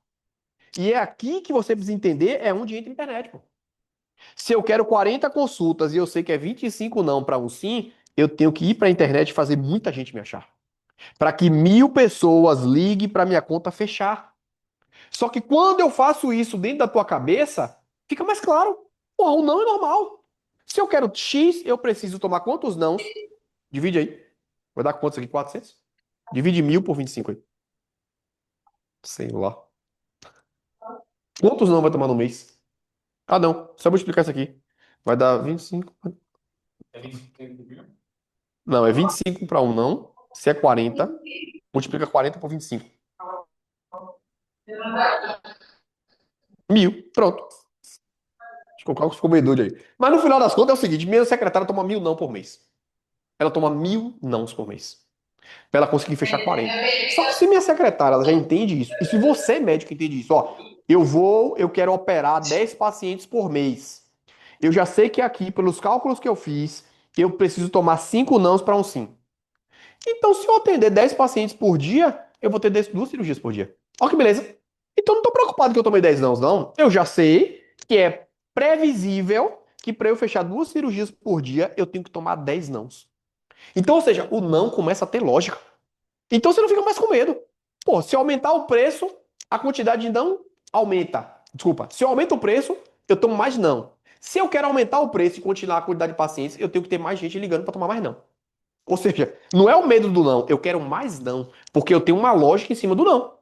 E é aqui que você precisa entender, é onde entra a internet, pô. Se eu quero 40 consultas e eu sei que é 25 não para um sim, eu tenho que ir para a internet e fazer muita gente me achar. Para que 1.000 pessoas liguem para minha conta fechar. Só que quando eu faço isso dentro da tua cabeça, fica mais claro. Porra, o não é normal. Se eu quero X, eu preciso tomar quantos nãos? Divide aí. Vai dar quantos aqui? 400? Divide 1.000 por 25 aí. Sei lá. Quantos não vai tomar no mês? Ah, não. Só vou explicar isso aqui. Vai dar 25. é 25 mil. Não, é 25 para um não. Se é 40, multiplica 40 por 25. 1.000. Pronto. Acho que o cálculo ficou meio doido aí. Mas no final das contas é o seguinte: minha secretária toma 1.000 não por mês. Ela toma 1.000 nãos por mês. Pra ela conseguir fechar 40. Só que se minha secretária ela já entende isso, e se você, médico, entende isso, ó, eu quero operar 10 pacientes por mês. Eu já sei que aqui, pelos cálculos que eu fiz, eu preciso tomar 5 nãos para um sim. Então, se eu atender 10 pacientes por dia, eu vou ter 2 cirurgias por dia. Olha que beleza. Então, não tô preocupado que eu tomei 10 nãos, não. Eu já sei que é previsível que para eu fechar 2 cirurgias por dia, eu tenho que tomar 10 nãos. Então, ou seja, o não começa a ter lógica. Então você não fica mais com medo. Pô, se eu aumentar o preço, a quantidade de não aumenta. Desculpa, se eu aumento o preço, eu tomo mais não. Se eu quero aumentar o preço e continuar a quantidade de pacientes, eu tenho que ter mais gente ligando para tomar mais não. Ou seja, não é o medo do não, eu quero mais não, porque eu tenho uma lógica em cima do não.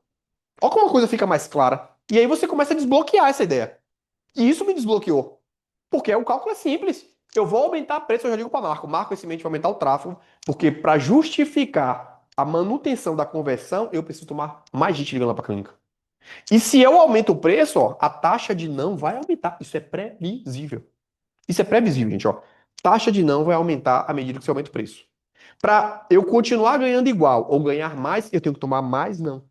Olha como a coisa fica mais clara. E aí você começa a desbloquear essa ideia. E isso me desbloqueou. Porque o cálculo é simples. Eu vou aumentar o preço, eu já digo para Marco. Marco, esse mês vai aumentar o tráfego, porque para justificar a manutenção da conversão, eu preciso tomar mais gente ligando lá para a clínica. E se eu aumento o preço, ó, a taxa de não vai aumentar. Isso é previsível. Isso é previsível, gente, ó. Taxa de não vai aumentar à medida que você aumenta o preço. Para eu continuar ganhando igual ou ganhar mais, eu tenho que tomar mais não.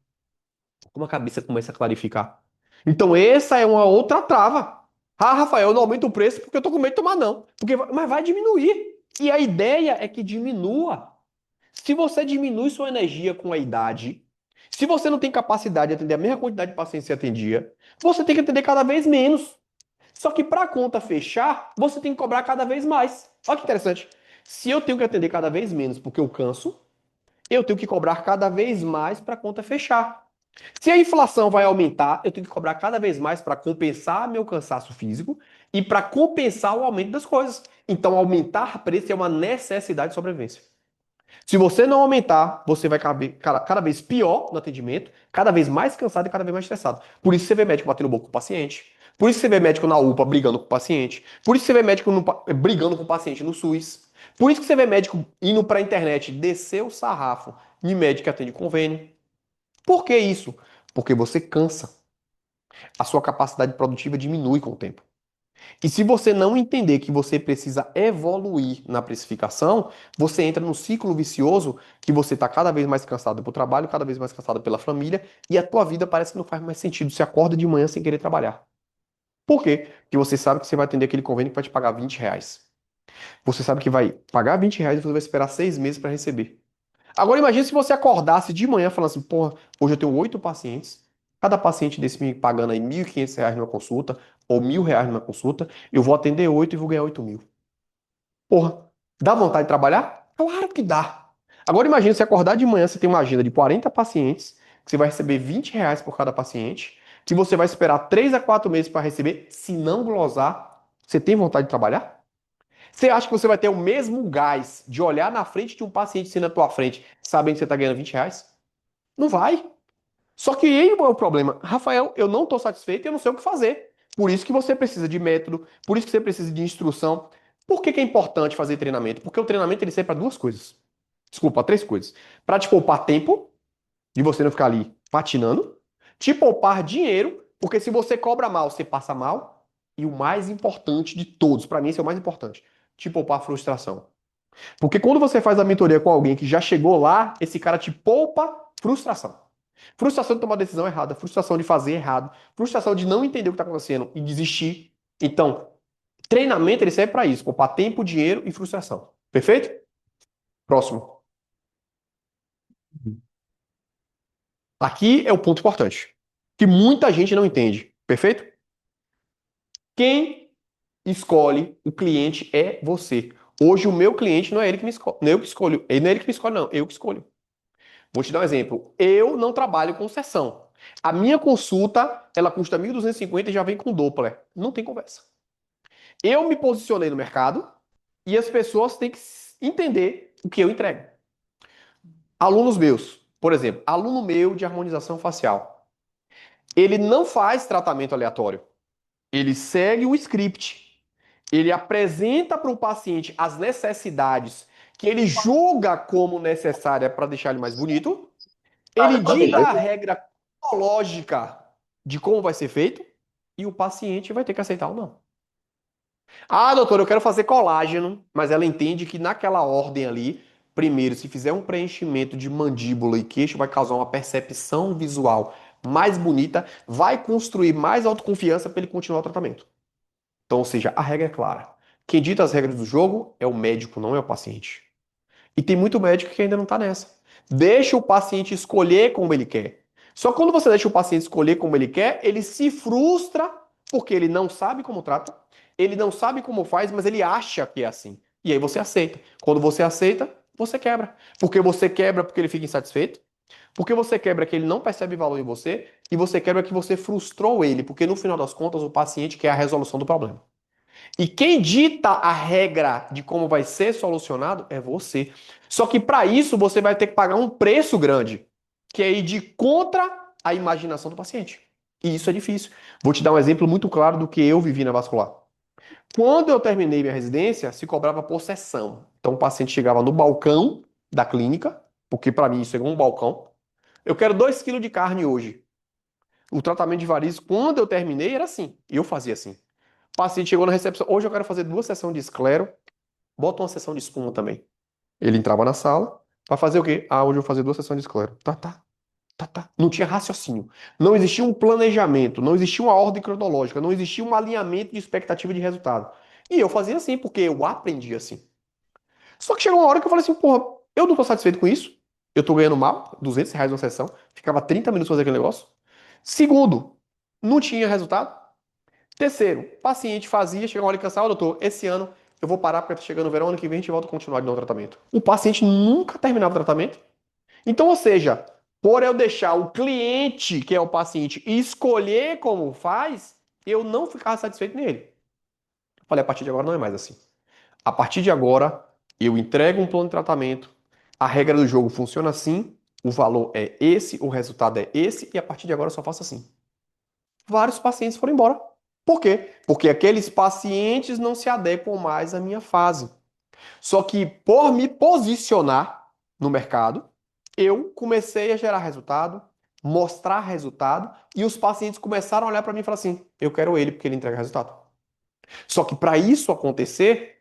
Como a cabeça começa a clarificar. Então, essa é uma outra trava. Ah, Rafael, eu não aumento o preço porque eu tô com medo de tomar não. Mas vai diminuir. E a ideia é que diminua. Se você diminui sua energia com a idade, se você não tem capacidade de atender a mesma quantidade de pacientes que você atendia, você tem que atender cada vez menos. Só que para a conta fechar, você tem que cobrar cada vez mais. Olha que interessante. Se eu tenho que atender cada vez menos porque eu canso, eu tenho que cobrar cada vez mais para a conta fechar. Se a inflação vai aumentar, eu tenho que cobrar cada vez mais para compensar meu cansaço físico e para compensar o aumento das coisas. Então, aumentar preço é uma necessidade de sobrevivência. Se você não aumentar, você vai cada vez pior no atendimento, cada vez mais cansado e cada vez mais estressado. Por isso você vê médico batendo boca com o paciente. Por isso você vê médico na UPA brigando com o paciente. Por isso você vê médico brigando com o paciente no SUS. Por isso que você vê médico indo pra internet descer o sarrafo de médico que atende convênio. Por que isso? Porque você cansa. A sua capacidade produtiva diminui com o tempo. E se você não entender que você precisa evoluir na precificação, você entra num ciclo vicioso que você está cada vez mais cansado pelo trabalho, cada vez mais cansado pela família, e a tua vida parece que não faz mais sentido. Você acorda de manhã sem querer trabalhar. Por quê? Porque você sabe que você vai atender aquele convênio que vai te pagar R$ 20. Você sabe que vai pagar R$ 20 e você vai esperar 6 meses para receber. Agora imagine se você acordasse de manhã falando assim, porra, hoje eu tenho 8 pacientes, cada paciente desse me pagando aí R$ 1.500 numa consulta, ou R$ 1.000 numa consulta, eu vou atender 8 e vou ganhar 8 mil. Porra, dá vontade de trabalhar? Claro que dá. Agora imagine se acordar de manhã, você tem uma agenda de 40 pacientes, que você vai receber R$ 20 por cada paciente, que você vai esperar 3 a 4 meses para receber, se não glosar, você tem vontade de trabalhar? Você acha que você vai ter o mesmo gás de olhar na frente de um paciente sendo na tua frente, sabendo que você está ganhando R$ 20? Não vai. Só que aí é o problema. Rafael, eu não estou satisfeito e eu não sei o que fazer. Por isso que você precisa de método, por isso que você precisa de instrução. Por que que é importante fazer treinamento? Porque o treinamento ele serve para duas coisas. Desculpa, três coisas. Para te poupar tempo, de você não ficar ali patinando. Te poupar dinheiro, porque se você cobra mal, você passa mal. E o mais importante de todos, para mim esse é o mais importante, te poupar frustração. Porque quando você faz a mentoria com alguém que já chegou lá, esse cara te poupa frustração. Frustração de tomar decisão errada, frustração de fazer errado, frustração de não entender o que está acontecendo e desistir. Então, treinamento ele serve para isso, poupar tempo, dinheiro e frustração. Perfeito? Próximo. Aqui é o ponto importante, que muita gente não entende. Perfeito? Quem escolhe o cliente é você. Hoje o meu cliente não é ele que me escolhe, não é eu que escolho, ele não é ele que me escolhe, não, eu que escolho. Vou te dar um exemplo. Eu não trabalho com sessão. A minha consulta, ela custa 1.250 e já vem com Doppler. Não tem conversa. Eu me posicionei no mercado e as pessoas têm que entender o que eu entrego. Alunos meus, por exemplo, aluno meu de harmonização facial. Ele não faz tratamento aleatório. Ele segue o script. Ele apresenta para o paciente as necessidades que ele julga como necessária para deixar ele mais bonito. Ele dita a regra lógica de como vai ser feito e o paciente vai ter que aceitar ou não. Ah, doutor, eu quero fazer colágeno, mas ela entende que naquela ordem ali, primeiro, se fizer um preenchimento de mandíbula e queixo, vai causar uma percepção visual mais bonita, vai construir mais autoconfiança para ele continuar o tratamento. Então, ou seja, a regra é clara. Quem dita as regras do jogo é o médico, não é o paciente. E tem muito médico que ainda não está nessa. Deixa o paciente escolher como ele quer. Só que quando você deixa o paciente escolher como ele quer, ele se frustra porque ele não sabe como trata, ele não sabe como faz, mas ele acha que é assim. E aí você aceita. Quando você aceita, você quebra. Porque você quebra porque ele fica insatisfeito, porque você quebra que ele não percebe valor em você, e você quebra que você frustrou ele, porque no final das contas o paciente quer a resolução do problema. E quem dita a regra de como vai ser solucionado é você. Só que para isso você vai ter que pagar um preço grande, que é ir de contra a imaginação do paciente. E isso é difícil. Vou te dar um exemplo muito claro do que eu vivi na vascular. Quando eu terminei minha residência, se cobrava por sessão. Então o paciente chegava no balcão da clínica, porque para mim isso é um balcão. Eu quero 2 quilos de carne hoje. O tratamento de varizes, quando eu terminei, era assim. Eu fazia assim. O paciente chegou na recepção. Hoje eu quero fazer 2 sessões de esclero. Bota uma sessão de espuma também. Ele entrava na sala. Pra fazer o quê? Ah, hoje eu vou fazer 2 sessões de esclero. Tá, tá, tá, tá. Não tinha raciocínio. Não existia um planejamento. Não existia uma ordem cronológica. Não existia um alinhamento de expectativa de resultado. E eu fazia assim, porque eu aprendi assim. Só que chegou uma hora que eu falei assim, porra, eu não tô satisfeito com isso. Eu tô ganhando mal, R$ 200 uma sessão. Ficava 30 minutos fazendo aquele negócio. Segundo, não tinha resultado. Terceiro, paciente fazia, chega uma hora e cansava, doutor, esse ano eu vou parar porque tá chegando o verão, ano que vem a gente volta a continuar de novo o tratamento. O paciente nunca terminava o tratamento. Então, ou seja, por eu deixar o cliente, que é o paciente, escolher como faz, eu não ficava satisfeito nele. Falei, a partir de agora não é mais assim. A partir de agora, eu entrego um plano de tratamento, A regra do jogo funciona assim, o valor é esse, o resultado é esse, e a partir de agora eu só faço assim. Vários pacientes foram embora. Por quê? Porque aqueles pacientes não se adequam mais à minha fase. Só que por me posicionar no mercado, eu comecei a gerar resultado, mostrar resultado, e os pacientes começaram a olhar para mim e falar assim: eu quero ele porque ele entrega resultado. Só que para isso acontecer,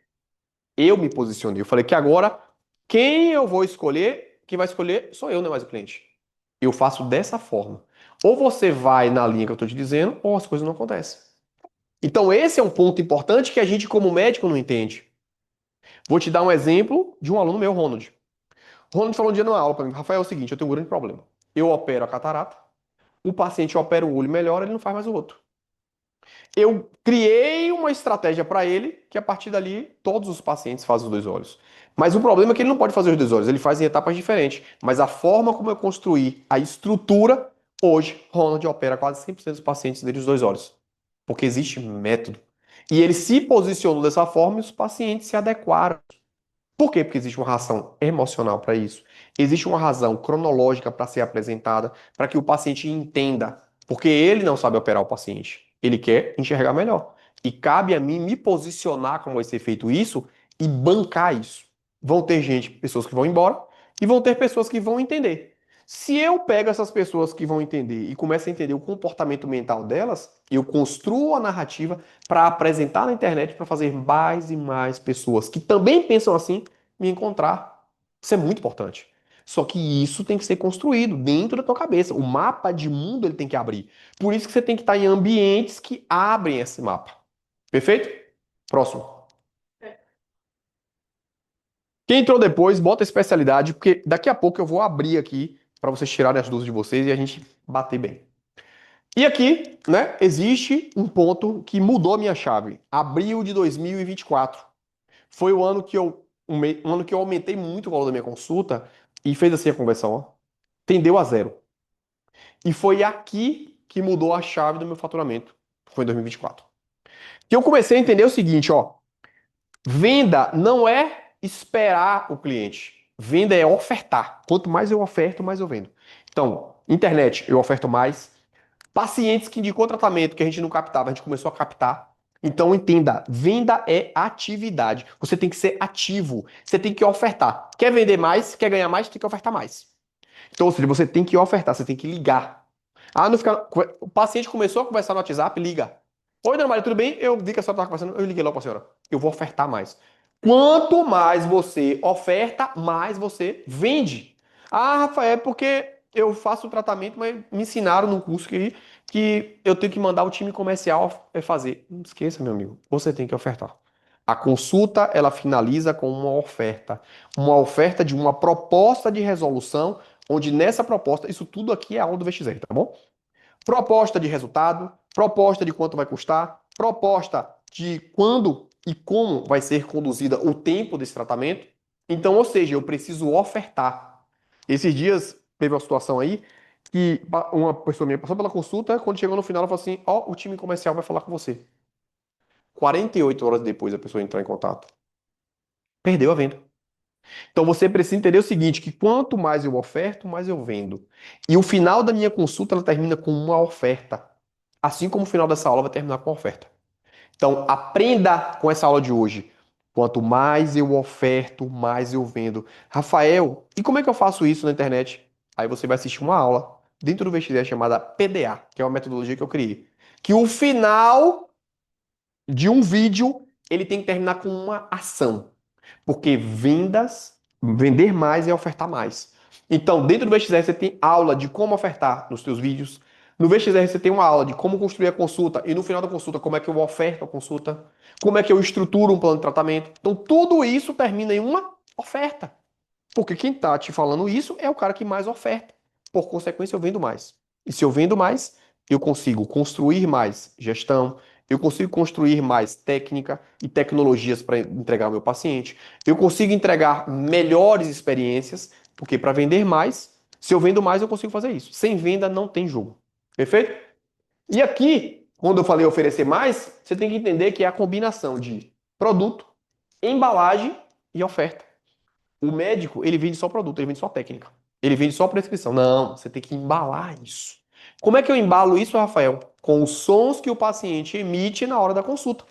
eu me posicionei. Eu falei que agora quem eu vou escolher, quem vai escolher sou eu, não é mais o cliente. Eu faço dessa forma. Ou você vai na linha que eu estou te dizendo, ou as coisas não acontecem. Então, esse é um ponto importante que a gente, como médico, não entende. Vou te dar um exemplo de um aluno meu, Ronald. Ronald falou um dia numa aula para mim: Rafael, é o seguinte, eu tenho um grande problema. Eu opero a catarata, o paciente opera o olho melhor, ele não faz mais o outro. Eu criei uma estratégia para ele que a partir dali todos os pacientes fazem os dois olhos. Mas o problema é que ele não pode fazer os dois olhos, ele faz em etapas diferentes. Mas a forma como eu construí a estrutura, hoje, Ronald opera quase 100% dos pacientes dele os dois olhos. Porque existe método. E ele se posicionou dessa forma e os pacientes se adequaram. Por quê? Porque existe uma razão emocional para isso. Existe uma razão cronológica para ser apresentada, para que o paciente entenda. Porque ele não sabe operar o paciente. Ele quer enxergar melhor. E cabe a mim me posicionar como vai ser feito isso e bancar isso. Vão ter gente, pessoas que vão embora, e vão ter pessoas que vão entender. Se eu pego essas pessoas que vão entender e começo a entender o comportamento mental delas, eu construo a narrativa para apresentar na internet para fazer mais e mais pessoas que também pensam assim me encontrar. Isso é muito importante. Só que isso tem que ser construído dentro da tua cabeça. O mapa de mundo ele tem que abrir. Por isso que você tem que estar em ambientes que abrem esse mapa. Perfeito? Próximo. Quem entrou depois, bota a especialidade, porque daqui a pouco eu vou abrir aqui para vocês tirarem as dúvidas de vocês e a gente bater bem. E aqui, né, existe um ponto que mudou a minha chave. Abril de 2024. Foi o ano que um ano que eu aumentei muito o valor da minha consulta e fez assim a conversão, ó. Tendeu a zero. E foi aqui que mudou a chave do meu faturamento. Foi em 2024. Que eu comecei a entender o seguinte, ó. Venda não é esperar o cliente. Venda é ofertar. Quanto mais eu oferto, mais eu vendo. Então, internet, eu oferto mais. Pacientes que indicou tratamento que a gente não captava, a gente começou a captar. Então entenda, venda é atividade. Você tem que ser ativo. Você tem que ofertar. Quer vender mais? Quer ganhar mais? Tem que ofertar mais. Então, ou seja, você tem que ofertar, você tem que ligar. Ah, não fica. O paciente começou a conversar no WhatsApp, liga. Oi, dona Maria, tudo bem? Eu vi que a senhora estava conversando, eu liguei logo para a senhora. Eu vou ofertar mais. Quanto mais você oferta, mais você vende. Ah, Rafael, é porque eu faço o tratamento, mas me ensinaram num curso que eu tenho que mandar o time comercial fazer. Não esqueça, meu amigo, você tem que ofertar. A consulta, ela finaliza com uma oferta de uma proposta de resolução, onde nessa proposta, isso tudo aqui é aula do VXR, tá bom? Proposta de resultado, proposta de quanto vai custar, proposta de quando e como vai ser conduzida o tempo desse tratamento. Então, ou seja, eu preciso ofertar. Esses dias teve uma situação aí que uma pessoa minha passou pela consulta, quando chegou no final, ela falou assim: Ó, o time comercial vai falar com você. 48 horas depois a pessoa entrar em contato. Perdeu a venda. Então você precisa entender o seguinte, que quanto mais eu oferto, mais eu vendo. E o final da minha consulta ela termina com uma oferta. Assim como o final dessa aula vai terminar com uma oferta. Então aprenda com essa aula de hoje. Quanto mais eu oferto, mais eu vendo. Rafael, e como é que eu faço isso na internet? Aí você vai assistir uma aula dentro do VXR chamada PDA, que é uma metodologia que eu criei. Que o final de um vídeo ele tem que terminar com uma ação. Porque vender mais é ofertar mais. Então, dentro do VXR você tem aula de como ofertar nos seus vídeos. No VXR você tem uma aula de como construir a consulta e no final da consulta como é que eu oferto a consulta, como é que eu estruturo um plano de tratamento. Então, tudo isso termina em uma oferta. Porque quem está te falando isso é o cara que mais oferta. Por consequência, eu vendo mais. E se eu vendo mais, eu consigo construir mais gestão, eu consigo construir mais técnica e tecnologias para entregar ao meu paciente, eu consigo entregar melhores experiências, porque para vender mais, se eu vendo mais, eu consigo fazer isso. Sem venda não tem jogo. Perfeito? E aqui, quando eu falei oferecer mais, você tem que entender que é a combinação de produto, embalagem e oferta. O médico, ele vende só produto, ele vende só técnica. Ele vende só prescrição. Não, você tem que embalar isso. Como é que eu embalo isso, Rafael? Com os sons que o paciente emite na hora da consulta.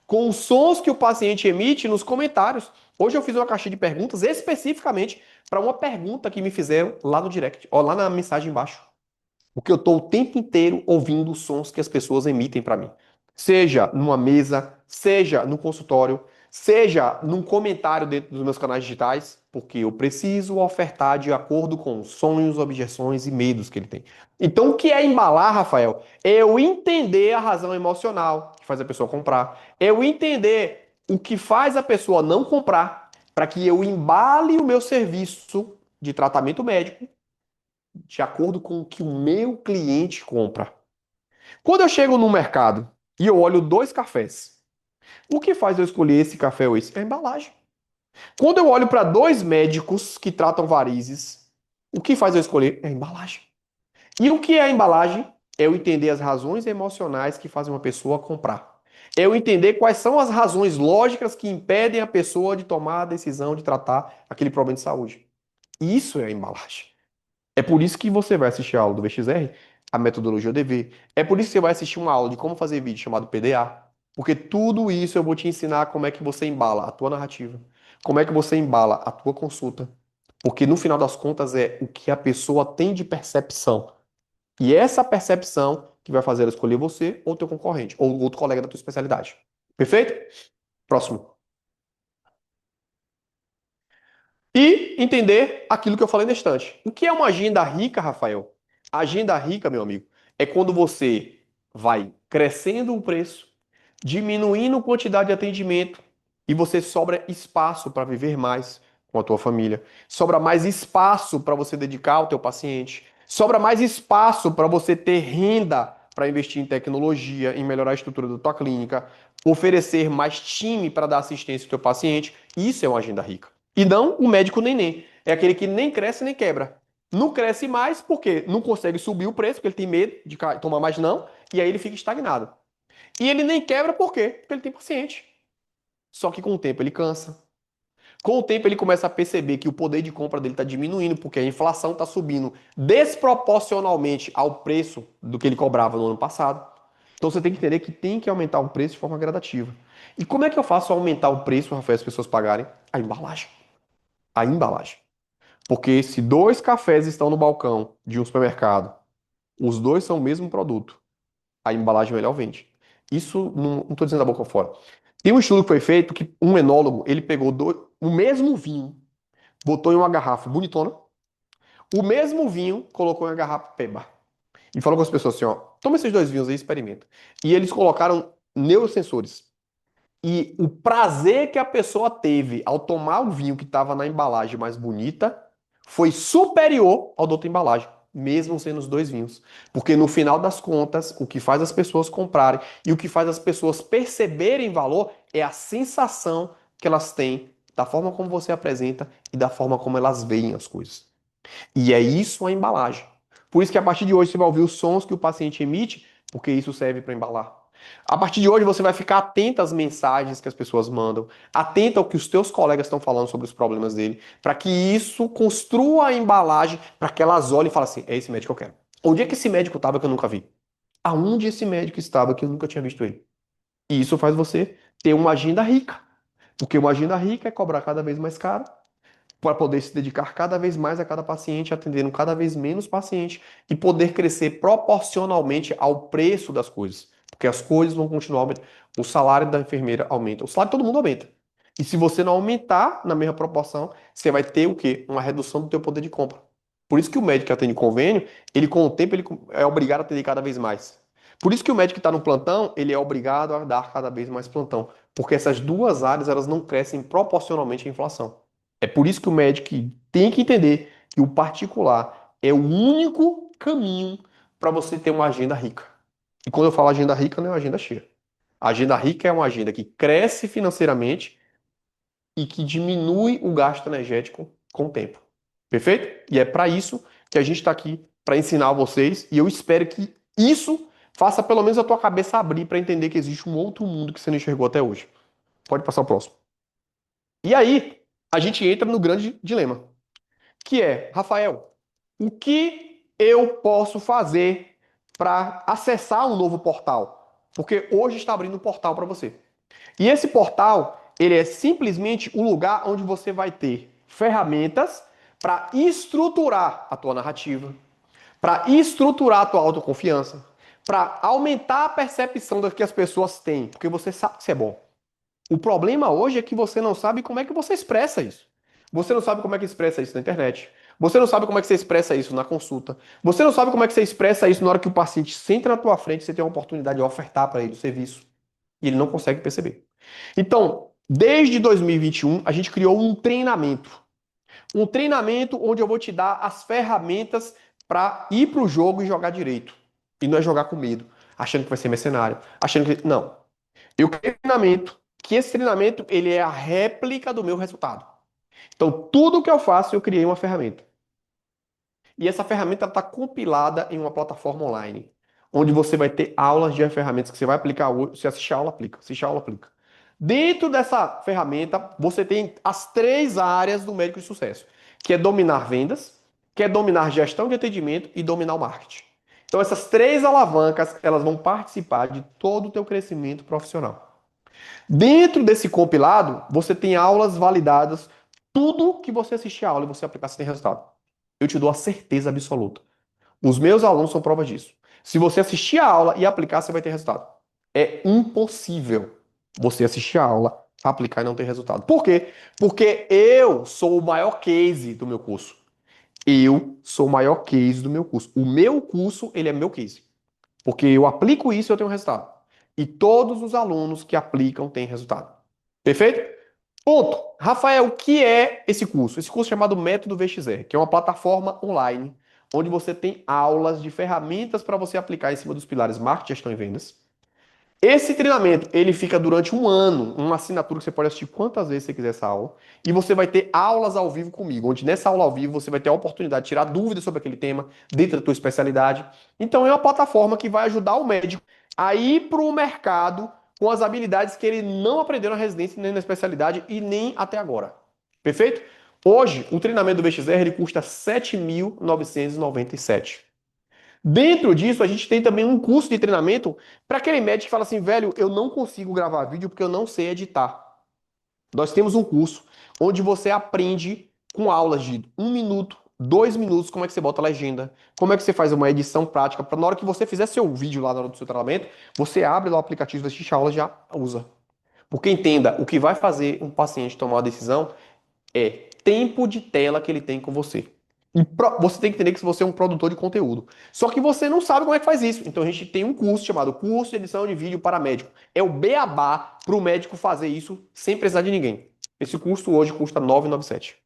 Com os sons que o paciente emite nos comentários. Hoje eu fiz uma caixinha de perguntas especificamente para uma pergunta que me fizeram lá no direct, ó, lá na mensagem embaixo. Porque eu estou o tempo inteiro ouvindo os sons que as pessoas emitem para mim. Seja numa mesa, seja no consultório, seja num comentário dentro dos meus canais digitais, porque eu preciso ofertar de acordo com os sonhos, objeções e medos que ele tem. Então, o que é embalar, Rafael? É eu entender a razão emocional que faz a pessoa comprar. É eu entender o que faz a pessoa não comprar, para que eu embale o meu serviço de tratamento médico de acordo com o que o meu cliente compra. Quando eu chego no mercado e eu olho dois cafés, o que faz eu escolher esse café ou esse? É a embalagem. Quando eu olho para dois médicos que tratam varizes, o que faz eu escolher? É a embalagem. E o que é a embalagem? É eu entender as razões emocionais que fazem uma pessoa comprar. É eu entender quais são as razões lógicas que impedem a pessoa de tomar a decisão de tratar aquele problema de saúde. Isso é a embalagem. É por isso que você vai assistir a aula do VXR, a metodologia ODV. É por isso que você vai assistir uma aula de como fazer vídeo chamado PDA. Porque tudo isso eu vou te ensinar como é que você embala a tua narrativa, como é que você embala a tua consulta. Porque no final das contas é o que a pessoa tem de percepção. E essa percepção que vai fazer ela escolher você ou teu concorrente, ou outro colega da tua especialidade. Perfeito? Próximo. E entender aquilo que eu falei na estante. O que é uma agenda rica, Rafael? A agenda rica, meu amigo, é quando você vai crescendo o preço, diminuindo a quantidade de atendimento e você sobra espaço para viver mais com a tua família. Sobra mais espaço para você dedicar ao teu paciente. Sobra mais espaço para você ter renda para investir em tecnologia, em melhorar a estrutura da tua clínica, oferecer mais time para dar assistência ao teu paciente. Isso é uma agenda rica. E não o médico neném. É aquele que nem cresce nem quebra. Não cresce mais porque não consegue subir o preço, porque ele tem medo de tomar mais não, e aí ele fica estagnado. E ele nem quebra por quê? Porque ele tem paciente. Só que com o tempo ele cansa. Com o tempo ele começa a perceber que o poder de compra dele está diminuindo, porque a inflação está subindo desproporcionalmente ao preço do que ele cobrava no ano passado. Então você tem que entender que tem que aumentar o preço de forma gradativa. E como é que eu faço aumentar o preço, Rafael, as pessoas pagarem? A embalagem. A embalagem. Porque se dois cafés estão no balcão de um supermercado, os dois são o mesmo produto, a embalagem melhor vende. Isso não estou dizendo da boca fora. Tem um estudo que foi feito que um enólogo, ele pegou o mesmo vinho, botou em uma garrafa bonitona, o mesmo vinho colocou em uma garrafa Peba. E falou com as pessoas assim, ó, toma esses dois vinhos aí e experimenta. E eles colocaram neurosensores. E o prazer que a pessoa teve ao tomar o vinho que estava na embalagem mais bonita foi superior ao da outra embalagem, mesmo sendo os dois vinhos. Porque no final das contas, o que faz as pessoas comprarem e o que faz as pessoas perceberem valor é a sensação que elas têm da forma como você apresenta e da forma como elas veem as coisas. E é isso a embalagem. Por isso que a partir de hoje você vai ouvir os sons que o paciente emite, porque isso serve para embalar. A partir de hoje você vai ficar atento às mensagens que as pessoas mandam, atento ao que os teus colegas estão falando sobre os problemas dele, para que isso construa a embalagem, para que elas olhem e falem assim, é esse médico que eu quero. Onde é que esse médico estava que eu nunca vi? Aonde esse médico estava que eu nunca tinha visto ele? E isso faz você ter uma agenda rica. Porque uma agenda rica é cobrar cada vez mais caro, para poder se dedicar cada vez mais a cada paciente, atendendo cada vez menos paciente e poder crescer proporcionalmente ao preço das coisas. Porque as coisas vão continuar aumentando. O salário da enfermeira aumenta. O salário de todo mundo aumenta. E se você não aumentar na mesma proporção, você vai ter o quê? Uma redução do teu poder de compra. Por isso que o médico que atende convênio, ele com o tempo ele é obrigado a atender cada vez mais. Por isso que o médico que está no plantão, ele é obrigado a dar cada vez mais plantão. Porque essas duas áreas, elas não crescem proporcionalmente à inflação. É por isso que o médico tem que entender que o particular é o único caminho para você ter uma agenda rica. E quando eu falo agenda rica, não é uma agenda cheia. A agenda rica é uma agenda que cresce financeiramente e que diminui o gasto energético com o tempo. Perfeito? E é para isso que a gente está aqui, para ensinar vocês. E eu espero que isso faça pelo menos a tua cabeça abrir para entender que existe um outro mundo que você não enxergou até hoje. Pode passar o próximo. E aí? a gente entra no grande dilema, que é, Rafael, o que eu posso fazer para acessar um novo portal? Porque hoje está abrindo um portal para você. E esse portal, ele é simplesmente o lugar onde você vai ter ferramentas para estruturar a tua narrativa, para estruturar a tua autoconfiança, para aumentar a percepção do que as pessoas têm, porque você sabe que você é bom. O problema hoje é que você não sabe como é que você expressa isso. Você não sabe como é que expressa isso na internet. Você não sabe como é que você expressa isso na consulta. Você não sabe como é que você expressa isso na hora que o paciente senta na tua frente e você tem a oportunidade de ofertar para ele o serviço. E ele não consegue perceber. Então, desde 2021, a gente criou um treinamento. Um treinamento onde eu vou te dar as ferramentas para ir para o jogo e jogar direito. E não é jogar com medo, achando que vai ser mercenário, achando que. Não. Eu criei um treinamento, que esse treinamento ele é a réplica do meu resultado. Então, tudo que eu faço, eu criei uma ferramenta. E essa ferramenta está compilada em uma plataforma online, onde você vai ter aulas de ferramentas que você vai aplicar hoje. Se assistir a aula, aplica. Assistir a aula, aplica. Dentro dessa ferramenta, você tem as três áreas do médico de sucesso, que é dominar vendas, que é dominar gestão de atendimento e dominar o marketing. Então, essas três alavancas, elas vão participar de todo o teu crescimento profissional. Dentro desse compilado, você tem aulas validadas, tudo que você assistir a aula e você aplicar, você tem resultado. Eu te dou a certeza absoluta. Os meus alunos são prova disso. Se você assistir a aula e aplicar, você vai ter resultado. É impossível você assistir a aula, aplicar e não ter resultado. Por quê? Porque eu sou o maior case do meu curso. Eu sou o maior case do meu curso. O meu curso, ele é meu case. Porque eu aplico isso e eu tenho resultado. E todos os alunos que aplicam têm resultado. Perfeito? Ponto. Rafael, o que é esse curso? Esse curso é chamado Método VXR, que é uma plataforma online onde você tem aulas de ferramentas para você aplicar em cima dos pilares marketing, gestão e vendas. Esse treinamento, ele fica durante um ano, uma assinatura que você pode assistir quantas vezes você quiser essa aula, e você vai ter aulas ao vivo comigo, onde nessa aula ao vivo você vai ter a oportunidade de tirar dúvidas sobre aquele tema dentro da tua especialidade. Então é uma plataforma que vai ajudar o médico a ir para o mercado com as habilidades que ele não aprendeu na residência, nem na especialidade e nem até agora. Perfeito? Hoje, o treinamento do VXR ele custa R$ 7.997. Dentro disso, a gente tem também um curso de treinamento para aquele médico que fala assim, velho, eu não consigo gravar vídeo porque eu não sei editar. Nós temos um curso onde você aprende com aulas de 1 minuto, 2 minutos, como é que você bota a legenda, como é que você faz uma edição prática, para na hora que você fizer seu vídeo lá na hora do seu treinamento, você abre lá o aplicativo, assiste a aula e já usa. Porque entenda, o que vai fazer um paciente tomar uma decisão é tempo de tela que ele tem com você. E você tem que entender que você é um produtor de conteúdo. Só que você não sabe como é que faz isso. Então a gente tem um curso chamado Curso de Edição de Vídeo para Médico. É o beabá para o médico fazer isso sem precisar de ninguém. Esse curso hoje custa R$ 997.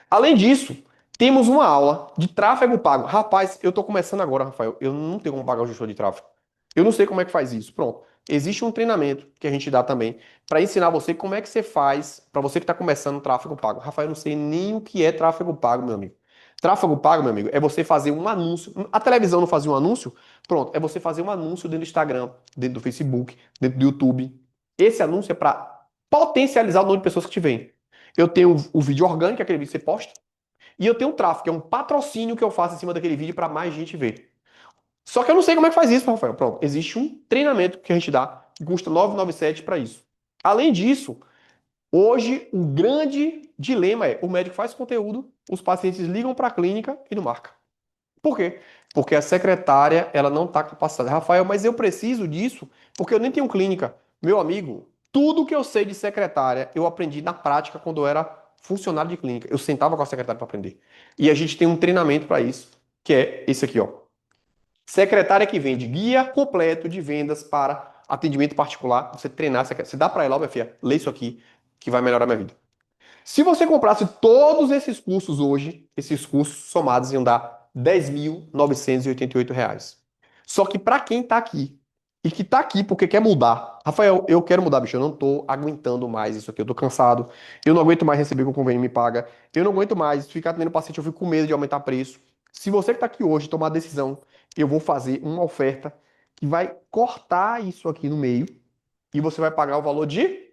Além disso, temos uma aula de tráfego pago. Rapaz, eu estou começando agora, Rafael. Eu não tenho como pagar o gestor de tráfego. Eu não sei como é que faz isso. Pronto. Existe um treinamento que a gente dá também para ensinar você como é que você faz para você que está começando tráfego pago. Rafael, eu não sei nem o que é tráfego pago, meu amigo. Tráfego pago, meu amigo, é você fazer um anúncio. A televisão não fazia um anúncio? Pronto, é você fazer um anúncio dentro do Instagram, dentro do Facebook, dentro do YouTube. Esse anúncio é para potencializar o número de pessoas que te veem. Eu tenho o vídeo orgânico, aquele vídeo que você posta, e eu tenho um tráfego, que é um patrocínio que eu faço em cima daquele vídeo para mais gente ver. Só que eu não sei como é que faz isso, Rafael. Pronto, existe um treinamento que a gente dá, que custa 997 para isso. Além disso, hoje o grande dilema é, o médico faz conteúdo, os pacientes ligam para a clínica e não marca. Por quê? Porque a secretária, ela não está capacitada. Rafael, mas eu preciso disso porque eu nem tenho clínica. Meu amigo, tudo que eu sei de secretária, eu aprendi na prática quando eu era funcionário de clínica. Eu sentava com a secretária para aprender. E a gente tem um treinamento para isso, que é esse aqui, ó. Secretária que vende guia completo de vendas para atendimento particular. Você treinar, você dá para ela, ó, minha filha, lê isso aqui que vai melhorar minha vida. Se você comprasse todos esses cursos hoje, esses cursos somados iam dar R$ 10.988. Só que para quem está aqui e que está aqui porque quer mudar, Rafael, eu quero mudar, bicho, eu não estou aguentando mais isso aqui, eu estou cansado, eu não aguento mais receber o que o convênio me paga, eu não aguento mais ficar atendendo paciente, eu fico com medo de aumentar preço. Se você que está aqui hoje tomar a decisão, eu vou fazer uma oferta que vai cortar isso aqui no meio e você vai pagar o valor de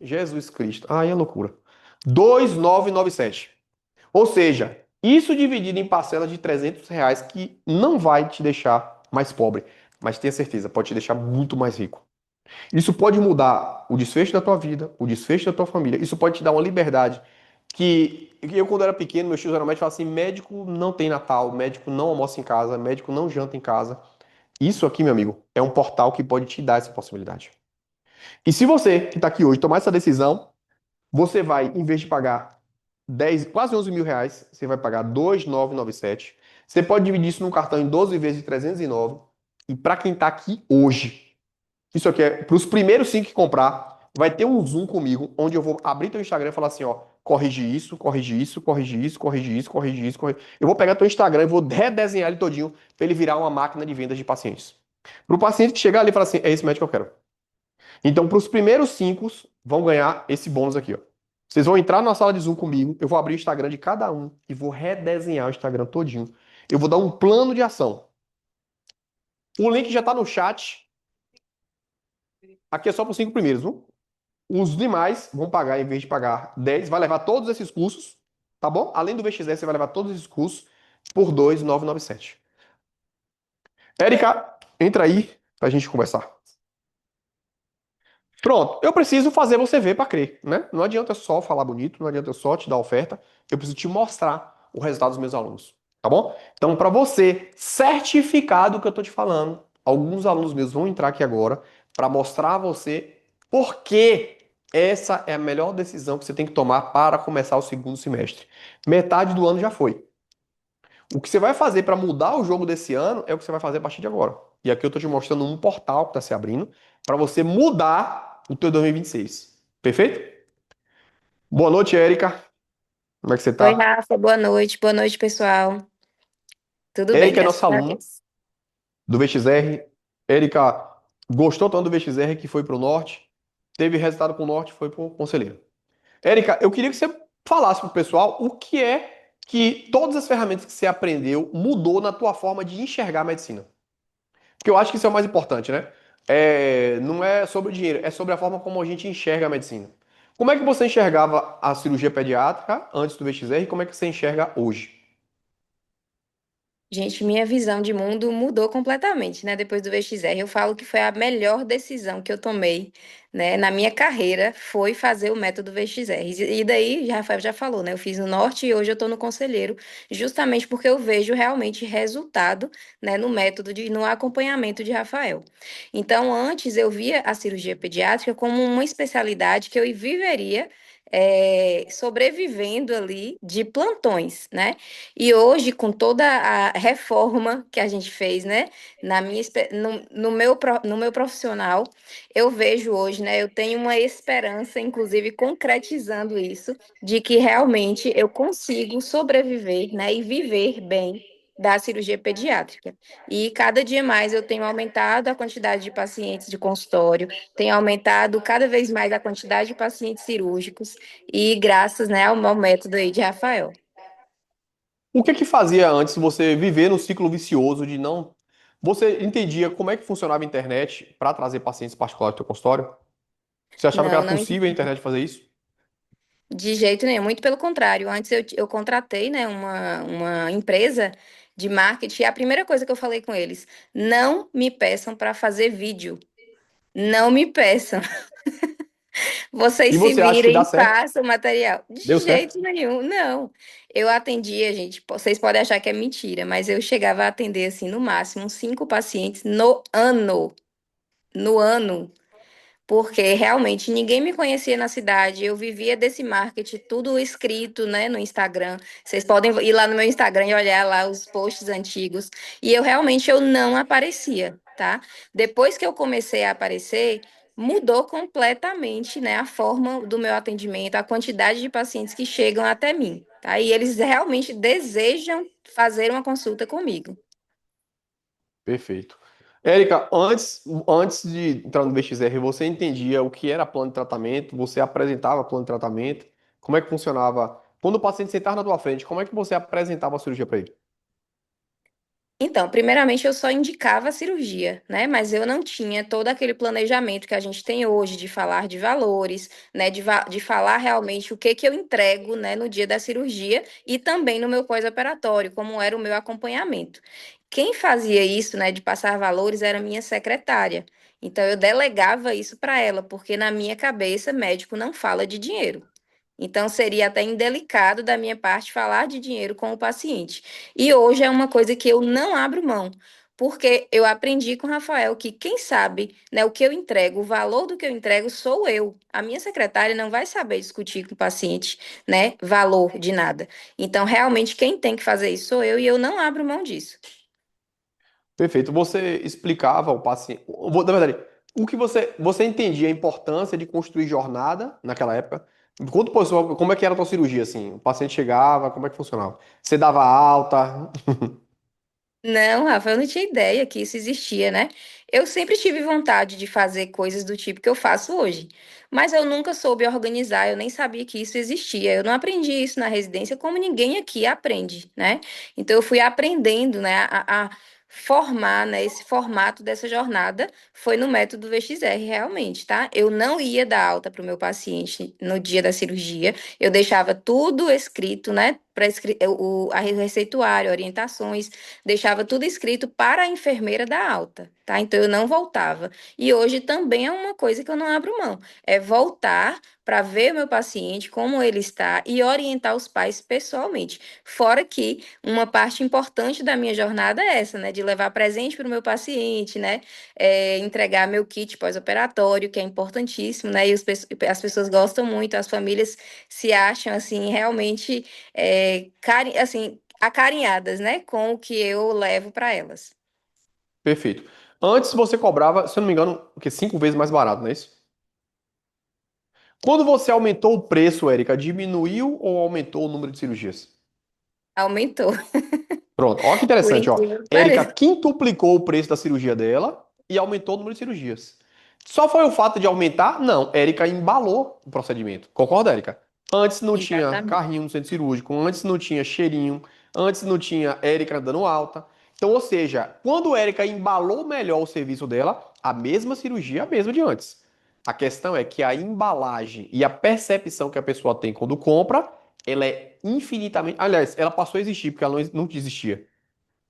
Jesus Cristo. Aí é loucura. 2.997. Ou seja, isso dividido em parcelas de R$ 300 que não vai te deixar mais pobre, mas tenha certeza, pode te deixar muito mais rico. Isso pode mudar o desfecho da tua vida, o desfecho da tua família. Isso pode te dar uma liberdade que eu, quando era pequeno, meus tios geralmente falavam assim: médico não tem Natal, médico não almoça em casa, médico não janta em casa. Isso aqui, meu amigo, é um portal que pode te dar essa possibilidade. E se você que está aqui hoje tomar essa decisão, você vai, em vez de pagar 10, quase R$ 11.000, você vai pagar 2.997. Você pode dividir isso num cartão em 12 vezes de 309. E para quem está aqui hoje, isso aqui é para os primeiros 5 que comprar, vai ter um Zoom comigo, onde eu vou abrir teu Instagram e falar assim, ó, corrigir isso, corrigir isso, corrigir isso, corrigir isso, corrigir isso, corrigir. Eu vou pegar teu Instagram e vou redesenhar ele todinho para ele virar uma máquina de vendas de pacientes. Para o paciente que chegar ali e falar assim, é esse médico que eu quero. Então, para os primeiros 5 vão ganhar esse bônus aqui, ó. Vocês vão entrar na sala de Zoom comigo, eu vou abrir o Instagram de cada um e vou redesenhar o Instagram todinho. Eu vou dar um plano de ação. O link já está no chat. Aqui é só para os 5 primeiros, viu? Os demais vão pagar, em vez de pagar 10, vai levar todos esses cursos, tá bom? Além do VXS, você vai levar todos esses cursos por 2.997. Érica, entra aí pra gente conversar. Pronto, eu preciso fazer você ver para crer, né? Não adianta só falar bonito, não adianta só te dar oferta, eu preciso te mostrar o resultado dos meus alunos, tá bom? Então, para você certificar do que eu tô te falando, alguns alunos meus vão entrar aqui agora para mostrar a você por que essa é a melhor decisão que você tem que tomar para começar o segundo semestre. Metade do ano já foi. O que você vai fazer para mudar o jogo desse ano é o que você vai fazer a partir de agora. E aqui eu estou te mostrando um portal que está se abrindo para você mudar o teu 2026. Perfeito? Boa noite, Érica. Como é que você Oi, tá? Rafa, boa noite, pessoal. Tudo bem, Érica é graças nossa a aluna Deus. do VXR. Érica gostou tanto do VXR que foi para o Norte, teve resultado com o Norte, foi para o Conselheiro. Érica, eu queria que você falasse para o pessoal o que é que todas as ferramentas que você aprendeu mudou na tua forma de enxergar a medicina. Porque eu acho que isso é o mais importante, né? Não é sobre o dinheiro, é sobre a forma como a gente enxerga a medicina. Como é que você enxergava a cirurgia pediátrica antes do VXR e como é que você enxerga hoje? Gente, minha visão de mundo mudou completamente, né? Depois do VXR, eu falo que foi a melhor decisão que eu tomei, né, na minha carreira, foi fazer o método VXR. E daí, Rafael já falou, né? Eu fiz no Norte e hoje eu tô no Conselheiro, justamente porque eu vejo realmente resultado, né, no método no acompanhamento de Rafael. Então, antes eu via a cirurgia pediátrica como uma especialidade que eu viveria sobrevivendo ali de plantões, né? E hoje, com toda a reforma que a gente fez, né, no meu profissional, eu vejo hoje, né, eu tenho uma esperança, inclusive concretizando isso, de que realmente eu consigo sobreviver, né, e viver bem da cirurgia pediátrica. E cada dia mais eu tenho aumentado a quantidade de pacientes de consultório, tenho aumentado cada vez mais a quantidade de pacientes cirúrgicos, e graças, né, ao método aí de Rafael. O que que fazia antes você viver no ciclo vicioso de não. Você entendia como é que funcionava a internet para trazer pacientes particulares do teu consultório? Você achava que Não, era não. possível a internet fazer isso? De jeito nenhum, muito pelo contrário. Antes eu contratei, né, uma empresa de marketing e a primeira coisa que eu falei com eles, não me peçam para fazer vídeo. Não me peçam. Vocês E se você acha que dá virem e certo? façam material. Deu De certo? jeito nenhum, não. Eu atendia, gente, vocês podem achar que é mentira, mas eu chegava a atender, assim, no máximo, uns 5 pacientes no ano. No ano. Porque realmente ninguém me conhecia na cidade, eu vivia desse marketing, tudo escrito, né, no Instagram. Vocês podem ir lá no meu Instagram e olhar lá os posts antigos. E eu não aparecia, tá? Depois que eu comecei a aparecer, mudou completamente, né, a forma do meu atendimento, a quantidade de pacientes que chegam até mim, tá? E eles realmente desejam fazer uma consulta comigo. Perfeito. Érica, antes de entrar no VXR, você entendia o que era plano de tratamento? Você apresentava plano de tratamento? Como é que funcionava? Quando o paciente sentava na tua frente, como é que você apresentava a cirurgia para ele? Então, primeiramente eu só indicava a cirurgia, né? Mas eu não tinha todo aquele planejamento que a gente tem hoje de falar de valores, né? De falar realmente o que que eu entrego, né, no dia da cirurgia e também no meu pós-operatório, como era o meu acompanhamento. Quem fazia isso, né, de passar valores era a minha secretária. Então eu delegava isso para ela, porque na minha cabeça médico não fala de dinheiro. Então, seria até indelicado da minha parte falar de dinheiro com o paciente. E hoje é uma coisa que eu não abro mão, porque eu aprendi com o Rafael que quem sabe, né, o que eu entrego, o valor do que eu entrego sou eu. A minha secretária não vai saber discutir com o paciente, né, valor de nada. Então, realmente, quem tem que fazer isso sou eu e eu não abro mão disso. Perfeito. Você explicava ao paciente. Na verdade, o que você entendia a importância de construir jornada naquela época? Conta, pessoal, como é que era a tua cirurgia, assim? O paciente chegava, como é que funcionava? Você dava alta? Não, Rafa, eu não tinha ideia que isso existia, né? Eu sempre tive vontade de fazer coisas do tipo que eu faço hoje, mas eu nunca soube organizar, eu nem sabia que isso existia. Eu não aprendi isso na residência como ninguém aqui aprende, né? Então eu fui aprendendo, né, a formar, né, esse formato dessa jornada foi no método VXR realmente, tá? Eu não ia dar alta para o meu paciente no dia da cirurgia, eu deixava tudo escrito, né? Para o receituário, orientações, deixava tudo escrito para a enfermeira dar alta, tá? Então eu não voltava. E hoje também é uma coisa que eu não abro mão, é voltar para ver meu paciente, como ele está e orientar os pais pessoalmente. Fora que uma parte importante da minha jornada é essa, né? De levar presente para o meu paciente, né? Entregar meu kit pós-operatório, que é importantíssimo, né? E as pessoas gostam muito, as famílias se acham, assim, realmente, assim, acarinhadas, né, com o que eu levo para elas. Perfeito. Antes você cobrava, se eu não me engano, o quê? 5 vezes mais barato, não é isso? Quando você aumentou o preço, Érica, diminuiu ou aumentou o número de cirurgias? Aumentou, Pronto, olha que por interessante, ó. incrível que Érica pareça. quintuplicou o preço da cirurgia dela e aumentou o número de cirurgias. Só foi o fato de aumentar? Não, Érica embalou o procedimento. Concorda, Érica? Antes não tinha Exatamente. carrinho no centro cirúrgico, antes não tinha cheirinho, antes não tinha Érica dando alta. Então, ou seja, quando Érica embalou melhor o serviço dela, a mesma cirurgia, a mesma de antes. A questão é que a embalagem e a percepção que a pessoa tem quando compra, ela é infinitamente. Aliás, ela passou a existir, porque ela não existia.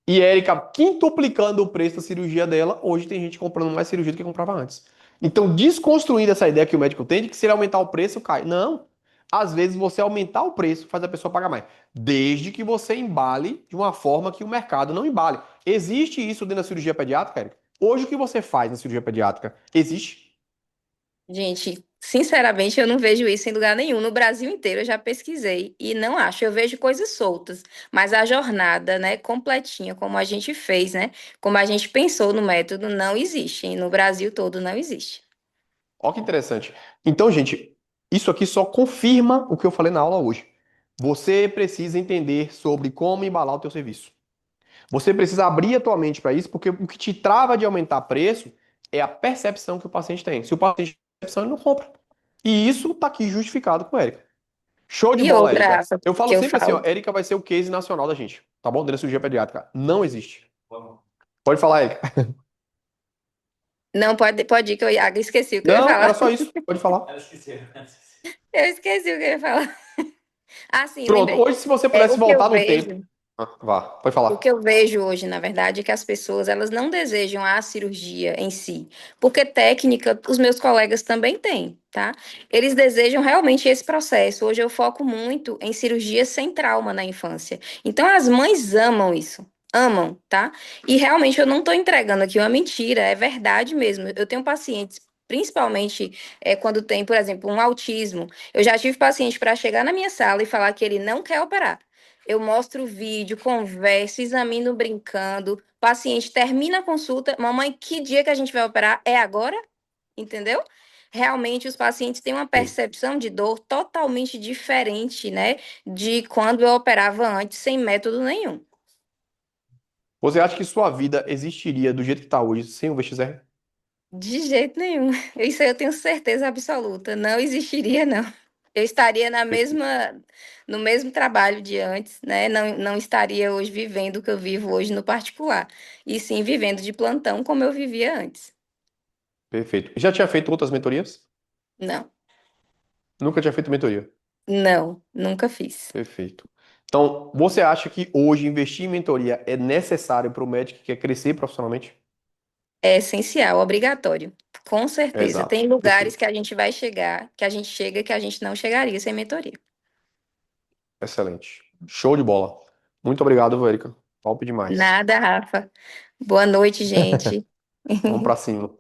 E Érica quintuplicando o preço da cirurgia dela, hoje tem gente comprando mais cirurgia do que comprava antes. Então, desconstruindo essa ideia que o médico tem de que se ele aumentar o preço, cai. Não. Às vezes você aumentar o preço faz a pessoa pagar mais. Desde que você embale de uma forma que o mercado não embale. Existe isso dentro da cirurgia pediátrica, Érica? Hoje o que você faz na cirurgia pediátrica? Existe? Gente, sinceramente, eu não vejo isso em lugar nenhum. No Brasil inteiro eu já pesquisei e não acho. Eu vejo coisas soltas, mas a jornada, né, completinha, como a gente fez, né, como a gente pensou no método, não existe. E no Brasil todo não existe. Olha que interessante. Então, gente, isso aqui só confirma o que eu falei na aula hoje. Você precisa entender sobre como embalar o teu serviço. Você precisa abrir a tua mente para isso, porque o que te trava de aumentar preço é a percepção que o paciente tem. Se o paciente tem percepção, ele não compra. E isso tá aqui justificado com a Érica. Show de E bola, outra, Érica. Rafa, Eu falo que eu sempre assim, ó, falo. Érica vai ser o case nacional da gente, tá bom? Dentro da cirurgia pediátrica. Não existe. Pode falar, Érica. Não, pode ir, que eu esqueci o que eu ia Não, era falar. só isso. Pode falar. Ela esqueceu. Eu esqueci o que eu ia falar. Ah, sim, Pronto. lembrei. Hoje, se você É, pudesse voltar no tempo. Vá, pode o que falar. eu vejo hoje, na verdade, é que as pessoas elas não desejam a cirurgia em si, porque técnica os meus colegas também têm, tá? Eles desejam realmente esse processo. Hoje eu foco muito em cirurgia sem trauma na infância. Então as mães amam isso. Amam, tá? E realmente eu não estou entregando aqui uma mentira, é verdade mesmo. Eu tenho pacientes, principalmente quando tem, por exemplo, um autismo. Eu já tive paciente para chegar na minha sala e falar que ele não quer operar. Eu mostro o vídeo, converso, examino brincando. O paciente termina a consulta. Mamãe, que dia que a gente vai operar? É agora? Entendeu? Realmente, os pacientes têm uma Sim. percepção de dor totalmente diferente, né? De quando eu operava antes, sem método nenhum. Você acha que sua vida existiria do jeito que está hoje sem o VXR? De jeito nenhum. Isso aí eu tenho certeza absoluta. Não existiria, não. Eu estaria Perfeito. no mesmo trabalho de antes, né? Não estaria hoje vivendo o que eu vivo hoje no particular, e sim vivendo de plantão como eu vivia antes. Perfeito. Já tinha feito outras mentorias? Não, Nunca tinha feito mentoria. não, nunca fiz. Perfeito. Então, você acha que hoje investir em mentoria é necessário para o médico que quer crescer profissionalmente? É essencial, obrigatório. Com certeza. Exato. Tem lugares Perfeito. que a gente vai chegar, que a gente chega, que a gente não chegaria sem mentoria. Excelente. Show de bola. Muito obrigado, Érica. Top demais. Nada, Rafa. Boa noite, gente. Vamos para cima.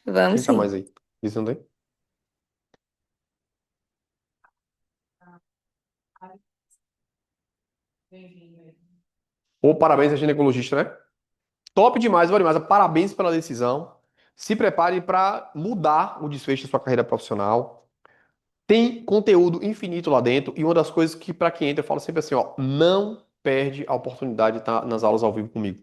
Vamos Quem tá sim. mais aí? Isso não tem? Ô, parabéns a ginecologista, né? Top demais, Varimasa. Parabéns pela decisão. Se prepare para mudar o desfecho da sua carreira profissional. Tem conteúdo infinito lá dentro. E uma das coisas que, para quem entra, eu falo sempre assim, ó, não perde a oportunidade de estar nas aulas ao vivo comigo.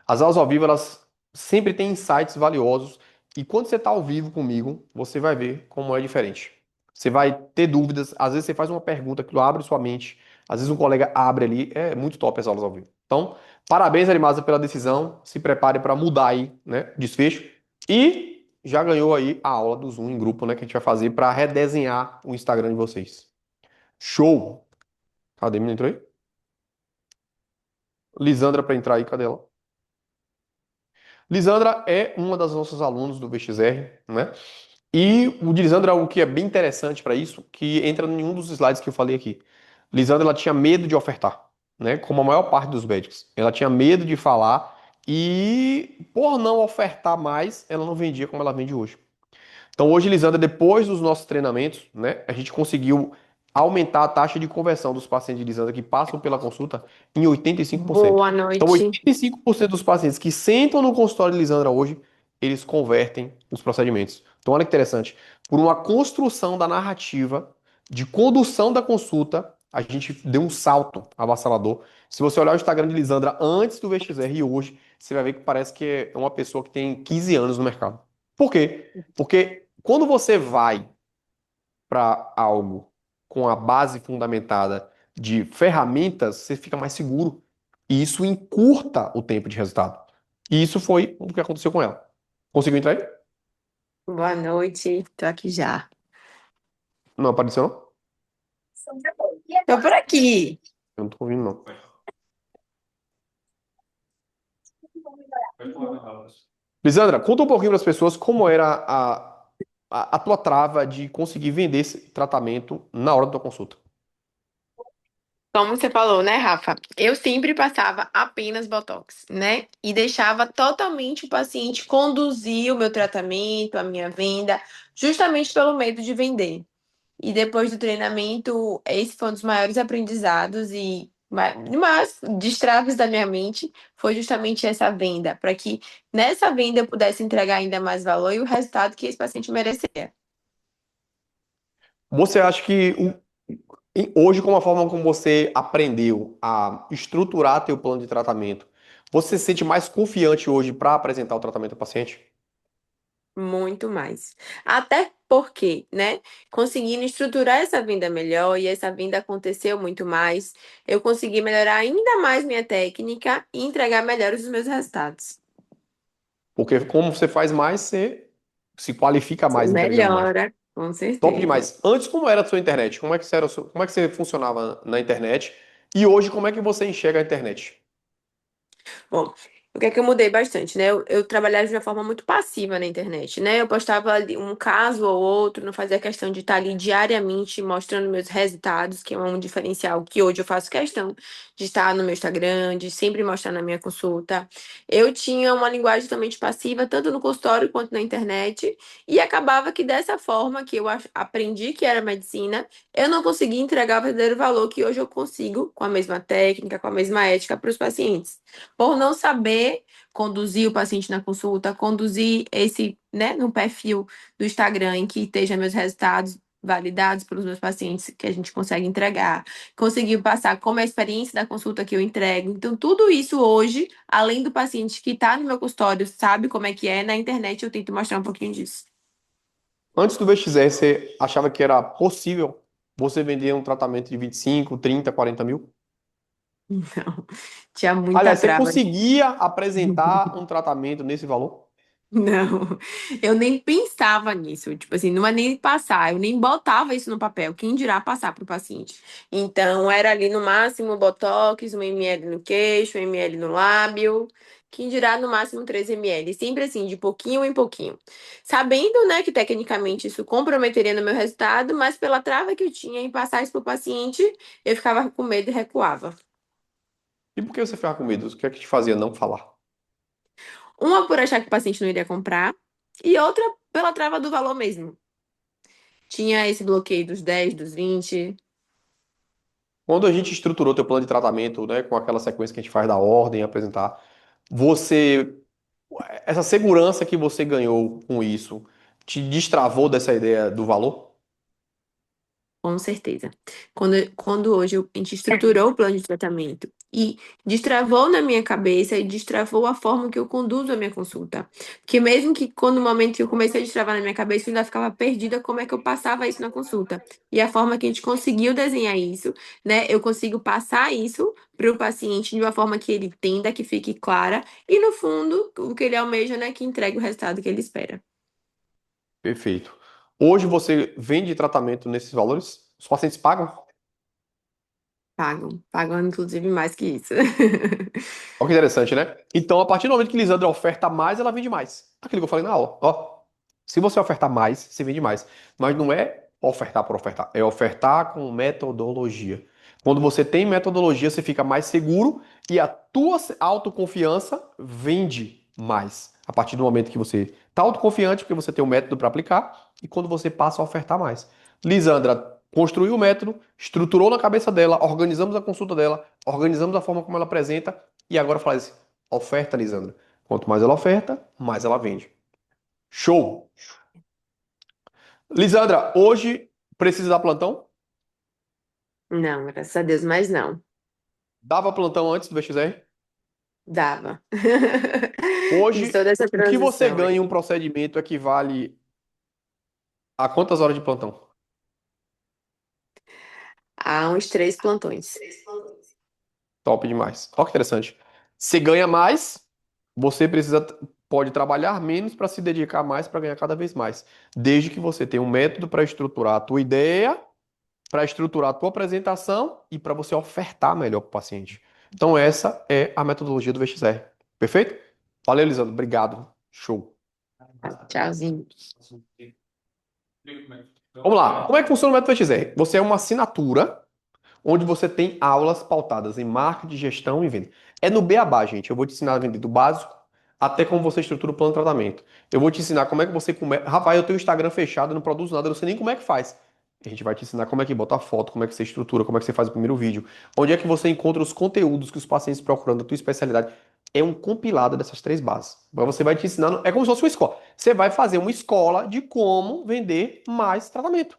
As aulas ao vivo, elas sempre têm insights valiosos. E quando você está ao vivo comigo, você vai ver como é diferente. Você vai ter dúvidas. Às vezes você faz uma pergunta, aquilo abre sua mente. Às vezes um colega abre ali. É muito top as aulas ao vivo. Então, parabéns, Arimasa, pela decisão. Se prepare para mudar aí, né? Desfecho. E já ganhou aí a aula do Zoom em grupo, né? Que a gente vai fazer para redesenhar o Instagram de vocês. Show! Cadê? A menina entrou aí? Lisandra para entrar aí, cadê ela? Lisandra é uma das nossas alunos do VXR, né? E o de Lisandra é algo que é bem interessante para isso, que entra em um dos slides que eu falei aqui. Lisandra, ela tinha medo de ofertar, né? Como a maior parte dos médicos. Ela tinha medo de falar e, por não ofertar mais, ela não vendia como ela vende hoje. Então, hoje, Lisandra, depois dos nossos treinamentos, né, a gente conseguiu aumentar a taxa de conversão dos pacientes de Lisandra que passam pela consulta em 85%. Boa Então, noite. 85% dos pacientes que sentam no consultório de Lisandra hoje, eles convertem os procedimentos. Então, olha que interessante. Por uma construção da narrativa de condução da consulta, a gente deu um salto avassalador. Se você olhar o Instagram de Lisandra antes do VXR e hoje, você vai ver que parece que é uma pessoa que tem 15 anos no mercado. Por quê? Porque quando você vai para algo com a base fundamentada de ferramentas, você fica mais seguro. E isso encurta o tempo de resultado. E isso foi o que aconteceu com ela. Conseguiu entrar aí? Boa noite. Tô aqui já. Não apareceu, não? Tô por aqui. Eu não tô ouvindo, não. Vai falar na aula. Lisandra, conta um pouquinho para as pessoas como era a tua trava de conseguir vender esse tratamento na hora da tua consulta. Como você falou, né, Rafa? Eu sempre passava apenas Botox, né? E deixava totalmente o paciente conduzir o meu tratamento, a minha venda, justamente pelo medo de vender. E depois do treinamento, esse foi um dos maiores aprendizados e mais destraves da minha mente foi justamente essa venda, para que nessa venda eu pudesse entregar ainda mais valor e o resultado que esse paciente merecia. Você acha que hoje, com a forma como você aprendeu a estruturar teu plano de tratamento, você se sente mais confiante hoje para apresentar o tratamento ao paciente? Muito mais. Até porque, né, conseguindo estruturar essa venda melhor e essa venda aconteceu muito mais, eu consegui melhorar ainda mais minha técnica e entregar melhor os meus resultados. Porque como você faz mais, você se qualifica mais entregando mais. Melhora, com Top certeza. demais. Antes, como era a sua internet? Como é que você era, como é que você funcionava na internet? E hoje, como é que você enxerga a internet? Bom, o que é que eu mudei bastante, né? Eu trabalhava de uma forma muito passiva na internet, né? Eu postava ali um caso ou outro, não fazia questão de estar ali diariamente mostrando meus resultados, que é um diferencial que hoje eu faço questão de estar no meu Instagram, de sempre mostrar na minha consulta. Eu tinha uma linguagem totalmente passiva, tanto no consultório quanto na internet, e acabava que dessa forma que eu aprendi que era medicina, eu não conseguia entregar o verdadeiro valor que hoje eu consigo, com a mesma técnica, com a mesma ética para os pacientes por não saber conduzir o paciente na consulta, conduzir esse, né, no perfil do Instagram em que esteja meus resultados validados pelos meus pacientes que a gente consegue entregar, conseguir passar como é a experiência da consulta que eu entrego. Então, tudo isso hoje, além do paciente que está no meu consultório, sabe como é que é, na internet eu tento mostrar um pouquinho disso. Antes do VXR, você achava que era possível você vender um tratamento de 25, 30, 40 mil? Não, tinha muita Aliás, você trava. conseguia apresentar um tratamento nesse valor? Não, eu nem pensava nisso. Tipo assim, não é nem passar, eu nem botava isso no papel. Quem dirá passar para o paciente? Então, era ali no máximo Botox, 1 ml no queixo, 1 ml no lábio. Quem dirá no máximo 3 ml. Sempre assim, de pouquinho em pouquinho. Sabendo, né, que tecnicamente isso comprometeria no meu resultado, mas pela trava que eu tinha em passar isso para o paciente, eu ficava com medo e recuava. E por que você ficava com medo? O que é que te fazia não falar? Uma por achar que o paciente não iria comprar, e outra pela trava do valor mesmo. Tinha esse bloqueio dos 10, dos 20. Quando a gente estruturou teu plano de tratamento, né, com aquela sequência que a gente faz da ordem, apresentar, você, essa segurança que você ganhou com isso, te destravou dessa ideia do valor? Com certeza. Quando hoje a gente estruturou o plano de tratamento e destravou na minha cabeça e destravou a forma que eu conduzo a minha consulta. Porque mesmo que quando o momento que eu comecei a destravar na minha cabeça, eu ainda ficava perdida como é que eu passava isso na consulta. E a forma que a gente conseguiu desenhar isso, né? Eu consigo passar isso para o paciente de uma forma que ele entenda, que fique clara, e no fundo, o que ele almeja, né? Que entregue o resultado que ele espera. Perfeito. Hoje você vende tratamento nesses valores? Os pacientes pagam? Pagam inclusive mais que isso. Olha que interessante, né? Então, a partir do momento que Lisandra oferta mais, ela vende mais. Aquilo que eu falei na aula. Ó, se você ofertar mais, você vende mais. Mas não é ofertar por ofertar, é ofertar com metodologia. Quando você tem metodologia, você fica mais seguro e a tua autoconfiança vende mais. A partir do momento que você está autoconfiante, porque você tem um método para aplicar, e quando você passa a ofertar mais. Lisandra construiu o método, estruturou na cabeça dela, organizamos a consulta dela, organizamos a forma como ela apresenta, e agora faz oferta, Lisandra. Quanto mais ela oferta, mais ela vende. Show! Lisandra, hoje precisa dar plantão? Não, graças a Deus, mas não. Dava plantão antes do VXR? Dava. Fiz Hoje, toda essa o que você transição ganha em um aí. procedimento equivale a quantas horas de plantão? Há uns 3 plantões. Top demais. Olha que interessante. Você ganha mais, você pode trabalhar menos para se dedicar mais para ganhar cada vez mais. Desde que você tenha um método para estruturar a tua ideia, para estruturar a tua apresentação e para você ofertar melhor para o paciente. Então essa é a metodologia do VXR. Perfeito? Valeu, Lisandro. Obrigado. Show. Tchauzinho. Vamos lá. Como é que funciona o método VXR? Você é uma assinatura onde você tem aulas pautadas em marketing, gestão e venda. É no beabá, gente. Eu vou te ensinar a vender do básico até como você estrutura o plano de tratamento. Eu vou te ensinar como é que você começa. Rafael, eu tenho o Instagram fechado, eu não produzo nada, eu não sei nem como é que faz. A gente vai te ensinar como é que bota a foto, como é que você estrutura, como é que você faz o primeiro vídeo, onde é que você encontra os conteúdos que os pacientes procuram da tua especialidade. É um compilado dessas três bases. Mas você vai te ensinando, é como se fosse uma escola. Você vai fazer uma escola de como vender mais tratamento,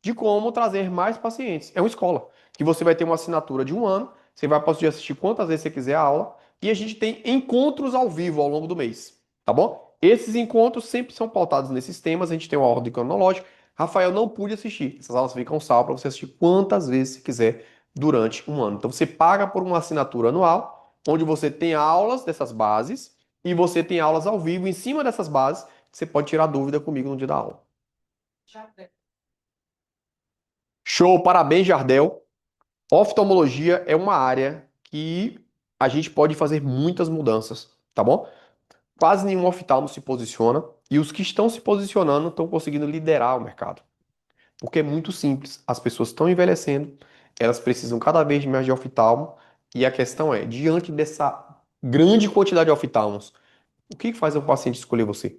de como trazer mais pacientes. É uma escola que você vai ter uma assinatura de 1 ano, você vai poder assistir quantas vezes você quiser a aula, e a gente tem encontros ao vivo ao longo do mês, tá bom? Esses encontros sempre são pautados nesses temas, a gente tem uma ordem cronológica. Rafael não pude assistir, essas aulas ficam salvas para você assistir quantas vezes você quiser durante 1 ano. Então você paga por uma assinatura anual, onde você tem aulas dessas bases e você tem aulas ao vivo em cima dessas bases, que você pode tirar dúvida comigo no dia da aula. Show, parabéns, Jardel. Oftalmologia é uma área que a gente pode fazer muitas mudanças, tá bom? Quase nenhum oftalmo se posiciona e os que estão se posicionando estão conseguindo liderar o mercado. Porque é muito simples, as pessoas estão envelhecendo, elas precisam cada vez mais de oftalmo e a questão é, diante dessa grande quantidade de oftalmos, o que faz o paciente escolher você?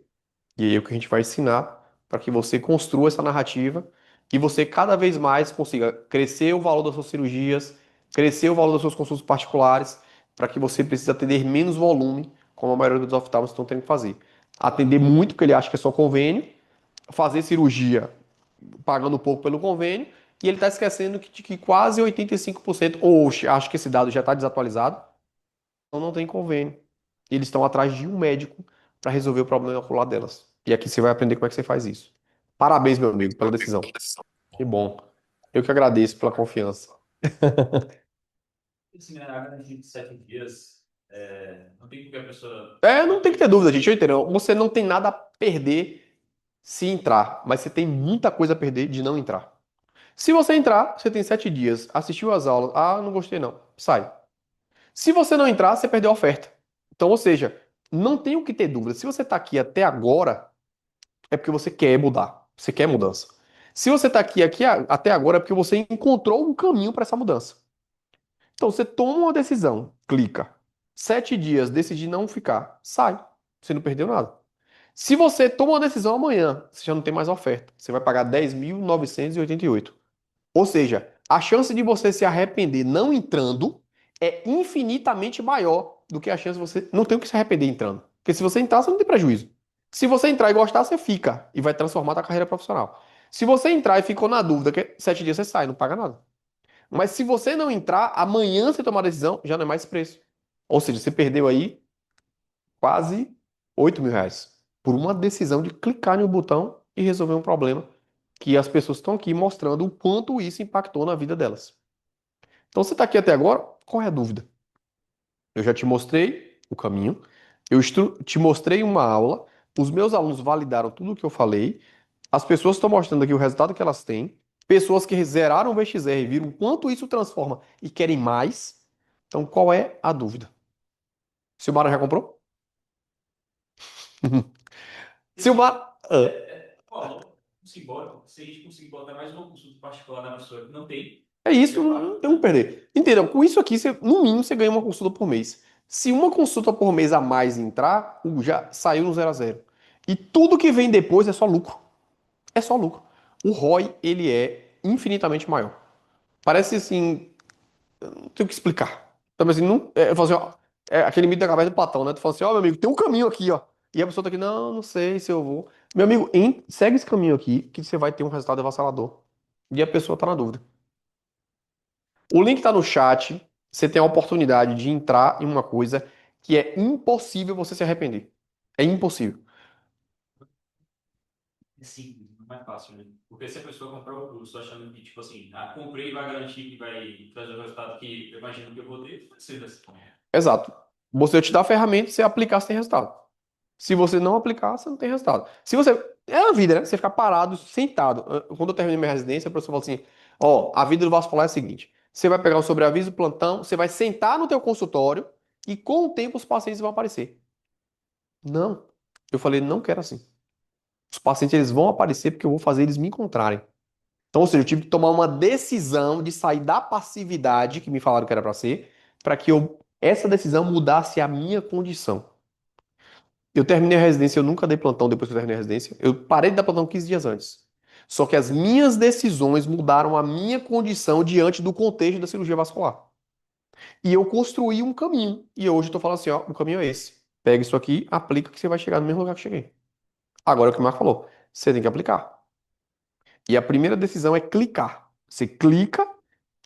E aí é o que a gente vai ensinar para que você construa essa narrativa e você cada vez mais consiga crescer o valor das suas cirurgias, crescer o valor das suas consultas particulares, para que você precise atender menos volume, como a maioria dos oftalmos estão tendo que fazer. Atender muito, porque ele acha que é só convênio, fazer cirurgia pagando pouco pelo convênio, e ele está esquecendo que quase 85%, ou acho que esse dado já está desatualizado, não tem convênio. Eles estão atrás de um médico para resolver o problema ocular delas. E aqui você vai aprender como é que você faz isso. Parabéns, meu amigo, pela decisão. Que bom. Eu que agradeço pela confiança. Assim, né, a garantia de 7 dias, não tem qualquer pessoa. Não tem que ter dúvida, gente. Eu entendo. Você não tem nada a perder se entrar, mas você tem muita coisa a perder de não entrar. Se você entrar, você tem 7 dias, assistiu às aulas, não gostei não, sai. Se você não entrar, você perdeu a oferta. Então, ou seja, não tem o que ter dúvida. Se você está aqui até agora, é porque você quer mudar, você quer mudança. Se você está até agora, é porque você encontrou um caminho para essa mudança. Então, você toma uma decisão, clica. 7 dias, decide não ficar, sai. Você não perdeu nada. Se você toma uma decisão amanhã, você já não tem mais oferta. Você vai pagar 10.988. Ou seja, a chance de você se arrepender não entrando é infinitamente maior do que a chance de você não ter o que se arrepender entrando. Porque se você entrar, você não tem prejuízo. Se você entrar e gostar, você fica e vai transformar a carreira profissional. Se você entrar e ficou na dúvida, que 7 dias você sai, não paga nada. Mas se você não entrar, amanhã você tomar a decisão, já não é mais preço. Ou seja, você perdeu aí quase R$ 8.000 por uma decisão de clicar no botão e resolver um problema que as pessoas estão aqui mostrando o quanto isso impactou na vida delas. Então você está aqui até agora, qual é a dúvida? Eu já te mostrei o caminho, te mostrei uma aula, os meus alunos validaram tudo o que eu falei, as pessoas estão mostrando aqui o resultado que elas têm, pessoas que zeraram o VXR viram quanto isso transforma e querem mais. Então qual é a dúvida? Silmara já comprou? Silmara. Ó, simbólico, se a gente conseguir botar mais uma consulta particular na pessoa que não tem, É isso, já não paga. tem como perder. Entendeu? Com isso aqui, no mínimo, você ganha uma consulta por mês. Se uma consulta por mês a mais entrar, já saiu no 0 a 0. E tudo que vem depois é só lucro. É só lucro. O ROI, ele é infinitamente maior. Parece assim, não tenho o que explicar. Então, assim, não, eu falo assim, ó, é aquele mito da cabeça do Platão, né? Tu fala assim, ó, meu amigo, tem um caminho aqui, ó. E a pessoa tá aqui, não sei se eu vou. Meu amigo, segue esse caminho aqui, que você vai ter um resultado avassalador. E a pessoa tá na dúvida. O link está no chat. Você tem a oportunidade de entrar em uma coisa que é impossível você se arrepender. É impossível. É simples, não é fácil, né? Porque se a pessoa comprar o curso achando que, tipo assim, comprei e vai garantir que vai trazer o resultado que eu imagino que eu vou ter, vai ser dessa forma. Exato. Você te dá a ferramenta, você aplicar, você tem resultado. Se você não aplicar, você não tem resultado. Se você. É a vida, né? Você ficar parado, sentado. Quando eu terminei minha residência, a professor falou assim: ó, a vida do vascular é a seguinte: você vai pegar o sobreaviso, o plantão, você vai sentar no teu consultório e com o tempo os pacientes vão aparecer. Não. Eu falei, não quero assim. Os pacientes eles vão aparecer porque eu vou fazer eles me encontrarem. Então, ou seja, eu tive que tomar uma decisão de sair da passividade que me falaram que era para ser, para que essa decisão mudasse a minha condição. Eu terminei a residência, eu nunca dei plantão depois que eu terminei a residência. Eu parei de dar plantão 15 dias antes. Só que as minhas decisões mudaram a minha condição diante do contexto da cirurgia vascular. E eu construí um caminho. E hoje eu tô falando assim, ó, o caminho é esse. Pega isso aqui, aplica que você vai chegar no mesmo lugar que eu cheguei. Agora é o que o Marco falou. Você tem que aplicar. E a primeira decisão é clicar. Você clica,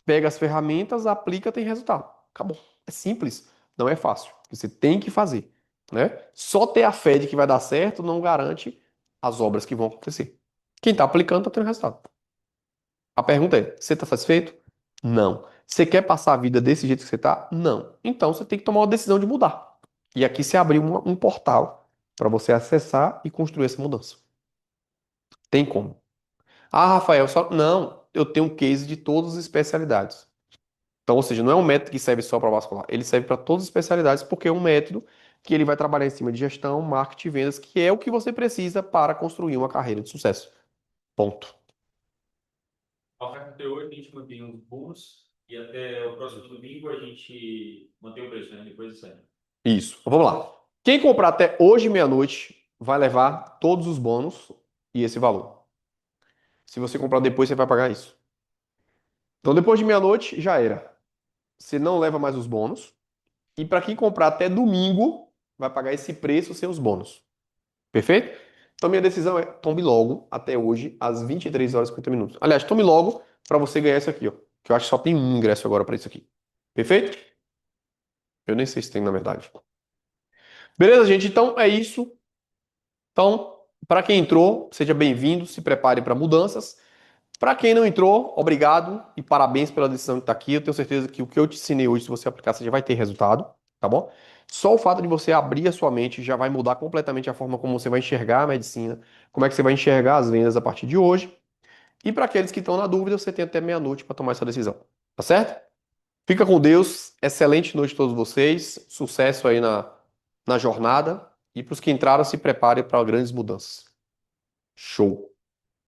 pega as ferramentas, aplica, tem resultado. Acabou. É simples, não é fácil. Você tem que fazer, né? Só ter a fé de que vai dar certo não garante as obras que vão acontecer. Quem está aplicando está tendo resultado. A pergunta é: você está satisfeito? Não. Você quer passar a vida desse jeito que você está? Não. Então você tem que tomar uma decisão de mudar. E aqui você abriu um portal para você acessar e construir essa mudança. Tem como. Rafael, só. Não, eu tenho um case de todas as especialidades. Então, ou seja, não é um método que serve só para vascular, ele serve para todas as especialidades porque é um método que ele vai trabalhar em cima de gestão, marketing e vendas, que é o que você precisa para construir uma carreira de sucesso. Ponto. A oferta até hoje a gente mantém uns bônus e até o próximo domingo a gente mantém o preço, né? Depois isso aí. Isso. Então, vamos lá. Quem comprar até hoje meia-noite vai levar todos os bônus e esse valor. Se você comprar depois, você vai pagar isso. Então, depois de meia-noite, já era. Você não leva mais os bônus. E para quem comprar até domingo, vai pagar esse preço sem os bônus. Perfeito? Então, minha decisão é tome logo, até hoje, às 23 horas e 50 minutos. Aliás, tome logo para você ganhar isso aqui, ó. Que eu acho que só tem um ingresso agora para isso aqui. Perfeito? Eu nem sei se tem, na verdade. Beleza, gente? Então, é isso. Então, Para quem entrou, seja bem-vindo, se prepare para mudanças. Para quem não entrou, obrigado e parabéns pela decisão de estar aqui. Eu tenho certeza que o que eu te ensinei hoje, se você aplicar, você já vai ter resultado, tá bom? Só o fato de você abrir a sua mente já vai mudar completamente a forma como você vai enxergar a medicina, como é que você vai enxergar as vendas a partir de hoje. E para aqueles que estão na dúvida, você tem até meia-noite para tomar essa decisão, tá certo? Fica com Deus, excelente noite a todos vocês, sucesso aí na jornada. E para os que entraram, se preparem para grandes mudanças. Show!